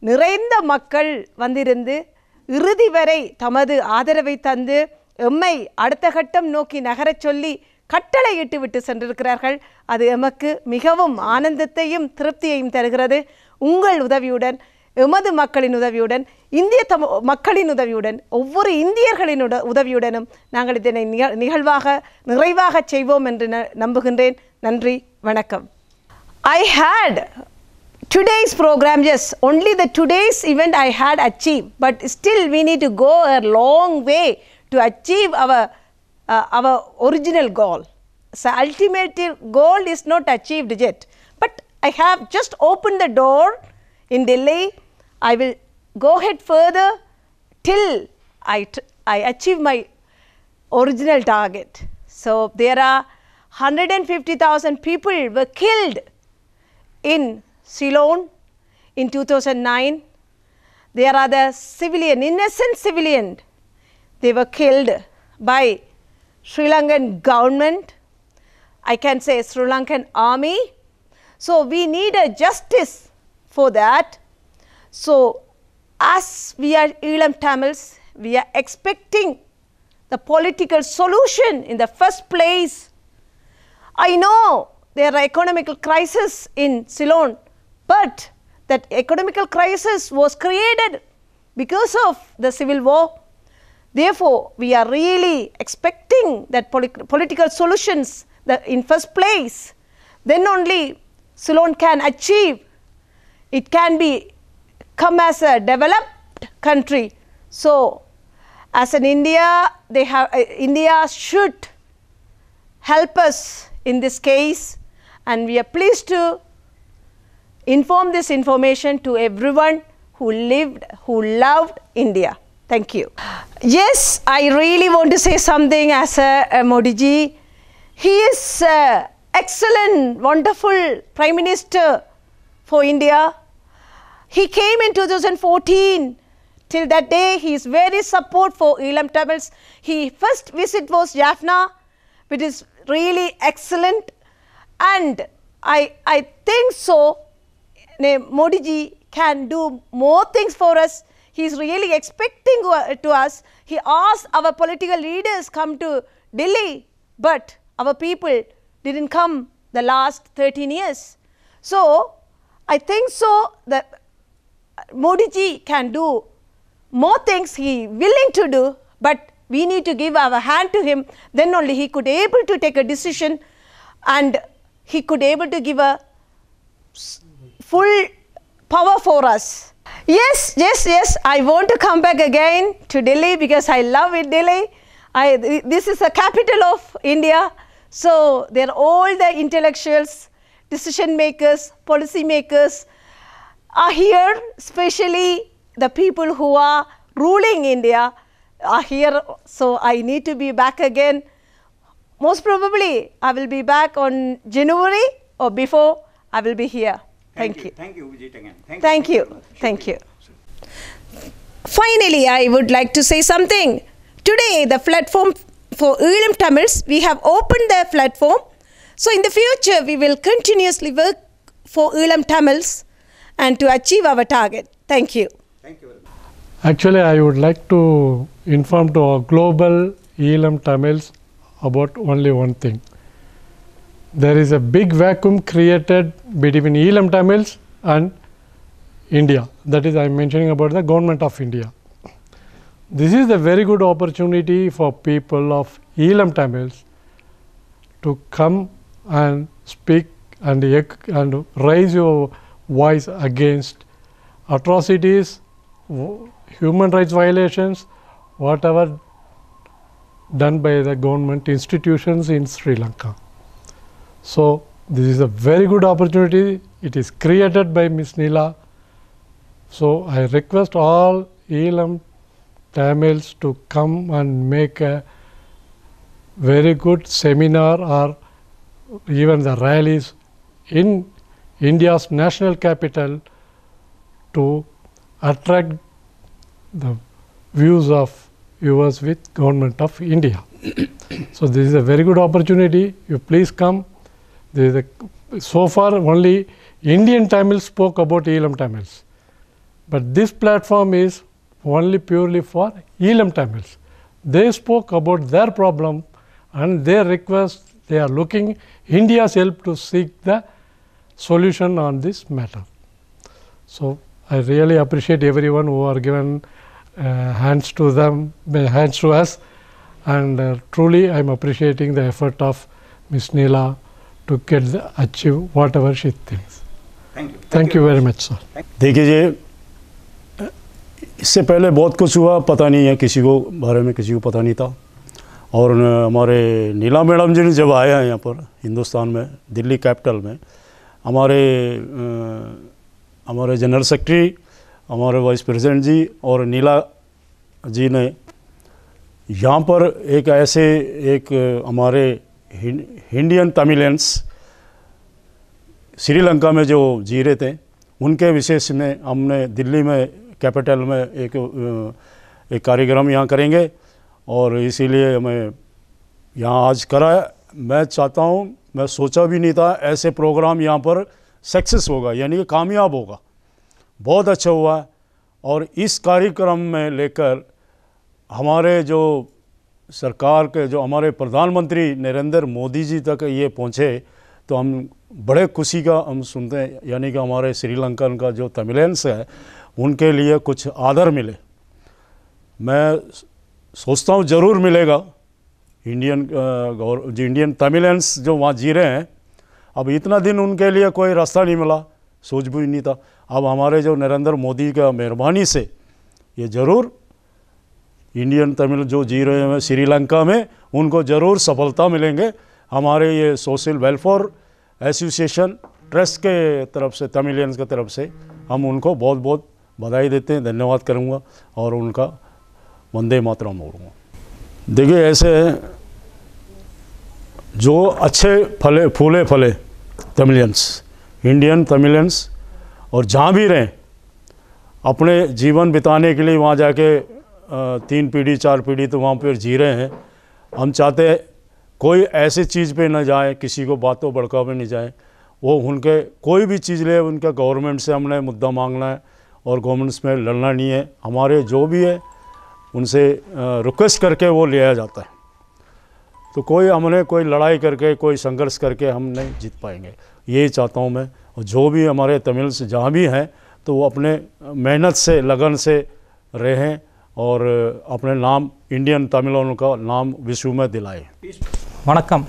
A: நிறைந்த மக்கள் வந்திருந்து இறுதி வரை தமது ஆதரவை தந்து எம்மை அடுத்த கட்டம் நோக்கி நகரச் சொல்லி கட்டளையிட்டு விட்டு சென்றிருக்கிறார்கள். அது எமக்கு மிகவும் ஆனந்தத்தையும் திருப்தியையும் தருகிறது. உங்கள் உதவியுடன், எமது மக்களின் உதவியுடன், இந்திய மக்களின் உதவியுடன், ஒவ்வொரு இந்தியர்களின் உதவியுடனும் நாங்கள் இதனை நிறைவாக செய்வோம் என்று நம்புகின்றேன். நன்றி, வணக்கம். I had today's program, yes, only the today's event I had achieved, but still we need to go a long way to achieve our original goal. So ultimate goal is not achieved yet, but I have just opened the door in Delhi. I will go ahead further till I achieve my original target. So there are 150,000 people were killed in Ceylon in 2009. There are the innocent civilian. They were killed by Sri Lankan government. I can say Sri Lankan army. So we need a justice for that. So as we are Elam Tamils, we are expecting the political solution in the first place. I know there are economical crisis in Ceylon, but that economical crisis was created because of the civil war. Therefore, we are really expecting that political solutions in first place. Then only Ceylon can achieve. It can come as a developed country. So, as an India, India should help us in this case, and we are pleased to inform this information to everyone who loved India. Thank you. Yes, I really want to say something as Modi ji. He is excellent, wonderful Prime Minister for India. He came in 2014. Till that day, he is very support for Elam Tamils. His first visit was Jaffna, which is really excellent. And I think so. Modi ji can do more things for us. He is really expecting to us. He asked our political leaders come to Delhi, but our people didn't come the last 13 years. So I think so that Modi ji can do more things he willing to do, but we need to give our hand to him. Then only he could able to take a decision, and he could able to give a full power for us. Yes, I want to come back again to Delhi because I love it, Delhi. This is the capital of India. So there are all the intellectuals, decision makers, policy makers are here, especially the people who are ruling India are here. So I need to be back again. Most probably I will be back on January or before I will be here. Thank you.
L: Thank you, Vijit, again.
A: Thank you. Finally, I would like to say something. Today, the platform for Eelam Tamils, we have opened the platform. So in the future, we will continuously work for Eelam Tamils and to achieve our target. Thank you.
L: Thank you very much.
G: Actually, I would like to inform to our global Eelam Tamils about only one thing. There is a big vacuum created between Eelam Tamils and India. That is, I am mentioning about the government of India. This is a very good opportunity for people of Eelam Tamils to come and speak and raise your voice against atrocities, human rights violations, whatever done by the government institutions in Sri Lanka. So this is a very good opportunity. It is created by Ms. Neela. So I request all Eelam Tamils to come and make a very good seminar or even the rallies in India's national capital to attract the views of viewers with government of India. So this is a very good opportunity. You please come. So far only Indian Tamils spoke about Eelam Tamils, but this platform is only purely for Eelam Tamils. They spoke about their problem and their request. They are looking India's help to seek the solution on this matter. So I really appreciate everyone who are given hands to us, and truly I am appreciating the effort of Ms. Neela to achieve whatever she thinks. Thank you very much, sir.
E: देखिए जी, इससे पहले बहुत कुछ हुआ, पता नहीं है किसी को बारे में, किसी को पता नहीं था। और हमारे नीला मैडम जी ने जब आया है यहाँ पर हिंदुस्तान में, दिल्ली कैपिटल में, हमारे जनरल सेक्रेटरी, हमारे वाइस प्रेसिडेंट जी और नीला जी ने यहाँ पर एक हमारे इंडियन तमिलियंस श्रीलंका में जो जी रहे थे उनके विशेष में हमने दिल्ली में कैपिटल में एक कार्यक्रम यहाँ करेंगे, और इसीलिए हमें यहाँ आज कराया। मैं चाहता हूँ, मैं सोचा भी नहीं था ऐसे प्रोग्राम यहाँ पर सक्सेस होगा, यानी कि कामयाब होगा। बहुत अच्छा हुआ, और इस कार्यक्रम में लेकर हमारे जो सरकार के जो हमारे प्रधानमंत्री नरेंद्र मोदी जी तक ये पहुँचे तो हम बड़े खुशी का हम सुनते हैं, यानी कि हमारे श्रीलंकन का जो तमिलियंस है उनके लिए कुछ आदर मिले। मैं सोचता हूँ ज़रूर मिलेगा। इंडियन तमिलियंस जो वहाँ जी रहे हैं, अब इतना दिन उनके लिए कोई रास्ता नहीं मिला, सोच भी नहीं था। अब हमारे जो नरेंद्र मोदी का मेहरबानी से ये ज़रूर इंडियन तमिल जो जी रहे हैं श्रीलंका में, उनको ज़रूर सफलता मिलेंगे। हमारे ये सोशल वेलफेयर एसोसिएशन ट्रस्ट के तरफ से, तमिलियंस की तरफ से हम उनको बहुत बहुत बधाई देते हैं, धन्यवाद करूँगा और उनका वंदे मातरम बोलूँगा। देखिए, ऐसे जो अच्छे फूले तमिलियंस, इंडियन तमिलियंस, और जहाँ भी रहें अपने जीवन बिताने के लिए वहाँ जाके 3 पीढ़ी 4 पीढ़ी तो वहाँ पर जी रहे हैं। हम चाहते हैं कोई ऐसी चीज़ पे ना जाए, किसी को बातों भड़कावे नहीं जाए, वो उनके कोई भी चीज़ ले उनके गवर्नमेंट से हमने मुद्दा मांगना है और गवर्नमेंट्स में लड़ना नहीं है। हमारे जो भी है उनसे रिक्वेस्ट करके वो लिया जाता है। तो हमने कोई लड़ाई करके कोई संघर्ष करके हम नहीं जीत पाएंगे, यही चाहता हूँ मैं। और जो भी हमारे तमिल्स जहाँ भी हैं तो वो अपने मेहनत से लगन से रहें और अपने नाम इंडियन तमिलों का नाम विश्व में दिलाएं।
L: வணக்கம்.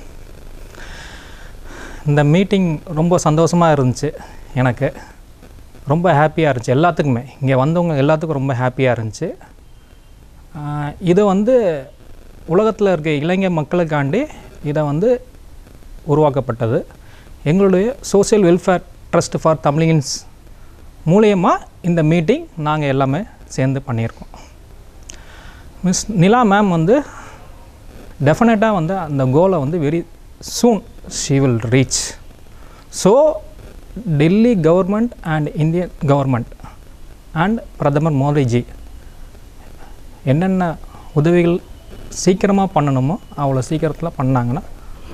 L: இந்த மீட்டிங் ரொம்ப சந்தோஷமாக இருந்துச்சு. எனக்கு ரொம்ப ஹாப்பியாக இருந்துச்சு. எல்லாத்துக்குமே இங்கே வந்தவங்க எல்லாத்துக்கும் ரொம்ப ஹாப்பியாக இருந்துச்சு. இது வந்து உலகத்தில் இருக்க இளைஞர் மக்களுக்காண்டி இதை வந்து உருவாக்கப்பட்டது. எங்களுடைய social welfare trust for Tamilians மூலியமாக இந்த மீட்டிங் நாங்கள் எல்லாமே சேர்ந்து பண்ணியிருக்கோம். மிஸ் நிலா மேம் வந்து டெஃபினட்டாக வந்து அந்த கோலை வந்து very soon she will reach. So Delhi government and Indian government and பிரதமர் மோடிஜி என்னென்ன உதவிகள் சீக்கிரமாக பண்ணணுமோ அவ்வளோ சீக்கிரத்தில் பண்ணாங்கன்னா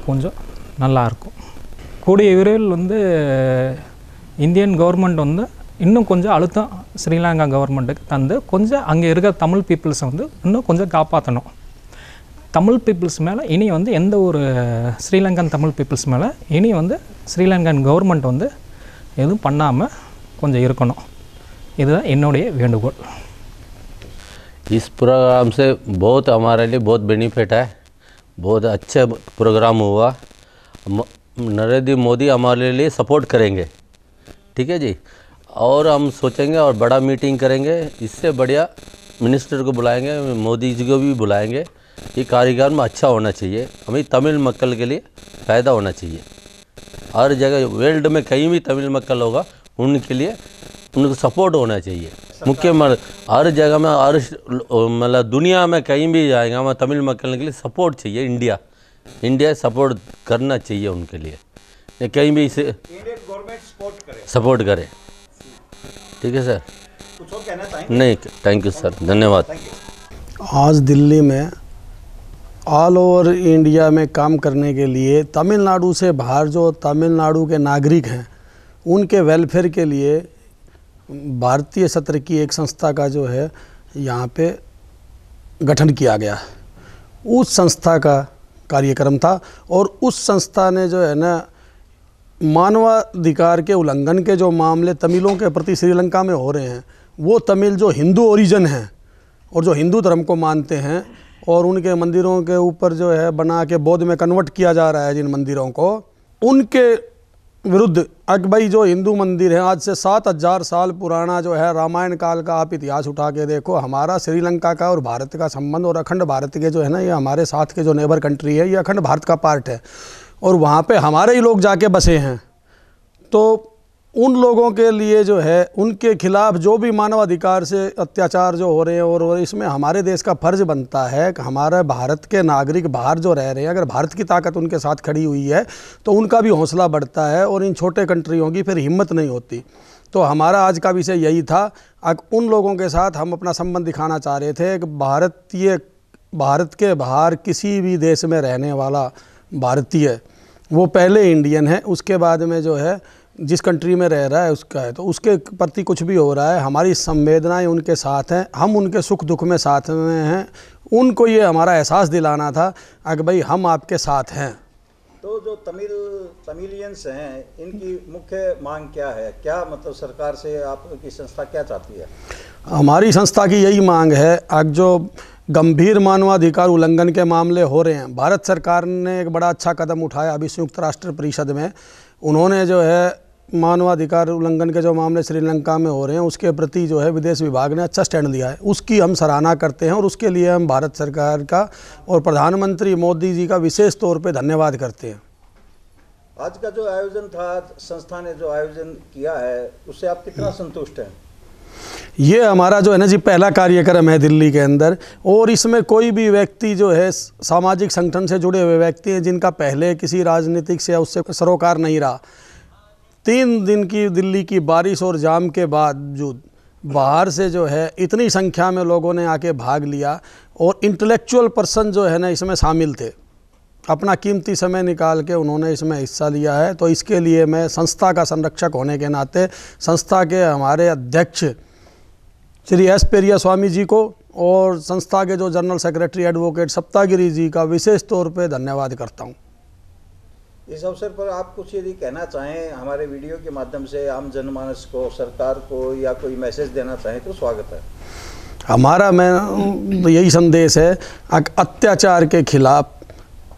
L: கொஞ்சம் நல்லாயிருக்கும். கூடிய விரைவில் வந்து இந்தியன் கவர்மெண்ட் வந்து இன்னும் கொஞ்சம் அழுத்தம் ஸ்ரீலங்கா கவர்மெண்ட்டுக்கு தந்து கொஞ்சம் அங்கே இருக்கிற தமிழ் பீப்புள்ஸை வந்து இன்னும் கொஞ்சம் காப்பாற்றணும். தமிழ் பீப்புள்ஸ் மேலே இனி வந்து எந்த ஒரு ஸ்ரீலங்கன் தமிழ் பீப்புள்ஸ் மேலே இனி வந்து ஸ்ரீலங்கன் கவர்மெண்ட் வந்து எதுவும் பண்ணாமல் கொஞ்சம் இருக்கணும். இதுதான் என்னுடைய வேண்டுகோள்.
M: इस प्रोग्राम से बहुत हमारे लिए बहुत बेनिफिट है, बहुत अच्छा प्रोग्राम हुआ। नरेंद्र मोदी हमारे लिए सपोर्ट करेंगे, ठीक है जी। और हम सोचेंगे और बड़ा मीटिंग करेंगे, इससे बढ़िया मिनिस्टर को बुलाएंगे, मोदी जी को भी बुलाएंगे। ये कार्यक्रम में अच्छा होना चाहिए, हमें तमिल मक्कल के लिए फ़ायदा होना चाहिए। हर जगह वर्ल्ड में कहीं भी तमिल मक्कल होगा उनके लिए उनको सपोर्ट होना चाहिए। मुख्य हर जगह में हर मतलब दुनिया में कहीं भी जाएगा हमें तमिल मक्कल के लिए सपोर्ट चाहिए। इंडिया सपोर्ट करना चाहिए उनके लिए, कहीं भी इसे
H: इंडियन गवर्नमेंट
M: सपोर्ट करे। ठीक है सर,
H: कुछ और कहना चाहेंगे?
M: नहीं, थैंक यू सर, धन्यवाद।
K: आज दिल्ली में ऑल ओवर इंडिया में काम करने के लिए तमिलनाडु से बाहर जो तमिलनाडु के नागरिक हैं उनके वेलफेयर के लिए भारतीय सत्र की एक संस्था का जो है यहाँ पे गठन किया गया। उस संस्था का कार्यक्रम था और उस संस्था ने जो है ना मानवाधिकार के उल्लंघन के जो मामले तमिलों के प्रति श्रीलंका में हो रहे हैं, वो तमिल जो हिंदू ओरिजिन हैं और जो हिंदू धर्म को मानते हैं और उनके मंदिरों के ऊपर जो है बना के बौद्ध में कन्वर्ट किया जा रहा है जिन मंदिरों को, उनके विरुद्ध भाई जो हिंदू मंदिर है आज से 7000 साल पुराना जो है रामायण काल का आप इतिहास उठा के देखो, हमारा श्रीलंका का और भारत का संबंध और अखंड भारत के जो है ना ये हमारे साथ के जो नेबर कंट्री है ये अखंड भारत का पार्ट है और वहाँ पे हमारे ही लोग जाके बसे हैं। तो उन लोगों के लिए जो है उनके खिलाफ जो भी मानवाधिकार से अत्याचार जो हो रहे हैं और इसमें हमारे देश का फर्ज बनता है कि हमारे भारत के नागरिक बाहर जो रह रहे हैं अगर भारत की ताकत उनके साथ खड़ी हुई है तो उनका भी हौसला बढ़ता है और इन छोटे कंट्रियों की फिर हिम्मत नहीं होती। तो हमारा आज का विषय यही था। उन लोगों के साथ हम अपना संबंध दिखाना चाह रहे थे कि भारत के बाहर किसी भी देश में रहने वाला भारतीय वो पहले इंडियन है, उसके बाद में जो है जिस कंट्री में रह रहा है उसका है, तो उसके प्रति कुछ भी हो रहा है हमारी संवेदनाएं उनके साथ हैं, हम उनके सुख दुख में साथ में हैं। उनको ये हमारा एहसास दिलाना था कि भाई हम आपके साथ हैं।
H: तो जो तमिलियंस हैं इनकी मुख्य मांग क्या है, क्या मतलब सरकार से आपकी संस्था क्या चाहती है?
K: हमारी संस्था की यही मांग है, जो गंभीर मानवाधिकार उल्लंघन के मामले हो रहे हैं, भारत सरकार ने एक बड़ा अच्छा कदम उठाया अभी संयुक्त राष्ट्र परिषद में, उन्होंने जो है मानवाधिकार उल्लंघन के जो मामले श्रीलंका में हो रहे हैं उसके प्रति जो है विदेश विभाग ने अच्छा स्टैंड लिया है, उसकी हम सराहना करते हैं और उसके लिए हम भारत सरकार का और प्रधानमंत्री मोदी जी का विशेष तौर पे धन्यवाद करते हैं।
H: आज का जो आयोजन था, संस्था ने जो आयोजन किया है उससे आप कितना संतुष्ट हैं?
K: ये हमारा जो है ना जी पहला कार्यक्रम है दिल्ली के अंदर और इसमें कोई भी व्यक्ति जो है सामाजिक संगठन से जुड़े हुए व्यक्ति हैं जिनका पहले किसी राजनीतिक से उससे सरोकार नहीं रहा। 3 दिन की दिल्ली की बारिश और जाम के बावजूद बाहर से जो है इतनी संख्या में लोगों ने आके भाग लिया और इंटेलेक्चुअल पर्सन जो है ना इसमें शामिल थे।
G: अपना कीमती समय निकाल के उन्होंने इसमें हिस्सा लिया है। तो इसके लिए मैं संस्था का संरक्षक होने के नाते संस्था के हमारे अध्यक्ष श्री एस पेरिया स्वामी जी को और संस्था के जो जनरल सेक्रेटरी एडवोकेट सप्तागिरी जी का विशेष तौर पे धन्यवाद करता हूँ।
H: इस अवसर पर आप कुछ यदि कहना चाहें हमारे वीडियो के माध्यम से आम जनमानस को, सरकार को, या कोई मैसेज देना चाहें तो स्वागत है।
G: हमारा मैं यही संदेश है, अत्याचार के खिलाफ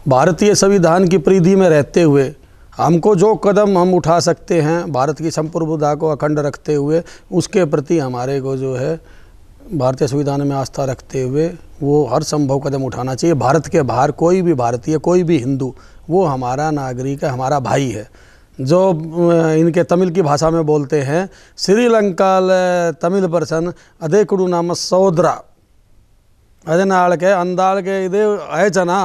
G: भारतीय संविधान की परिधि में रहते हुए हमको जो कदम हम उठा सकते हैं भारत की संप्रभुता को अखंड रखते हुए, उसके प्रति हमारे को जो है भारतीय संविधान में आस्था रखते हुए वो हर संभव कदम उठाना चाहिए। भारत के बाहर कोई भी भारतीय, कोई भी हिंदू, वो हमारा नागरिक है, हमारा भाई है। जो इनके तमिल की भाषा में बोलते हैं, श्रीलंका तमिल पर्सन अदे कुडू नाम सौदरा अदे नाल के अंदाल के इदे आयचना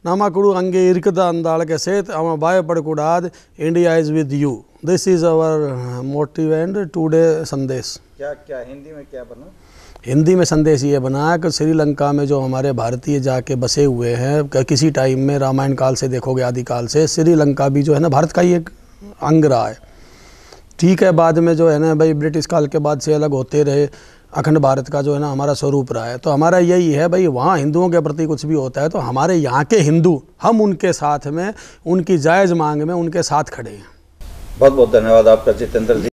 G: नामकुडू अंगे इरकदा अंदाल के सेत अव बाय पड़कुडाद India is with you. This is our motive and today संदेश।
H: क्या हिंदी में क्या बना?
G: हिंदी में संदेश ये बना कि श्रीलंका में जो हमारे भारतीय जाके बसे हुए हैं, किसी टाइम में रामायण काल से देखोगे, आदिकाल से श्रीलंका भी जो है ना भारत का ही एक अंग रहा है। ठीक है, बाद में जो है ना भाई ब्रिटिश काल के बाद से अलग होते रहे, अखंड भारत का जो है ना हमारा स्वरूप रहा है। तो हमारा यही है भाई, वहाँ हिंदुओं के प्रति कुछ भी होता है तो हमारे यहाँ के हिंदू, हम उनके साथ में, उनकी जायज़ मांग में उनके साथ खड़े हैं।
H: बहुत बहुत धन्यवाद आपका जितेंद्र जी।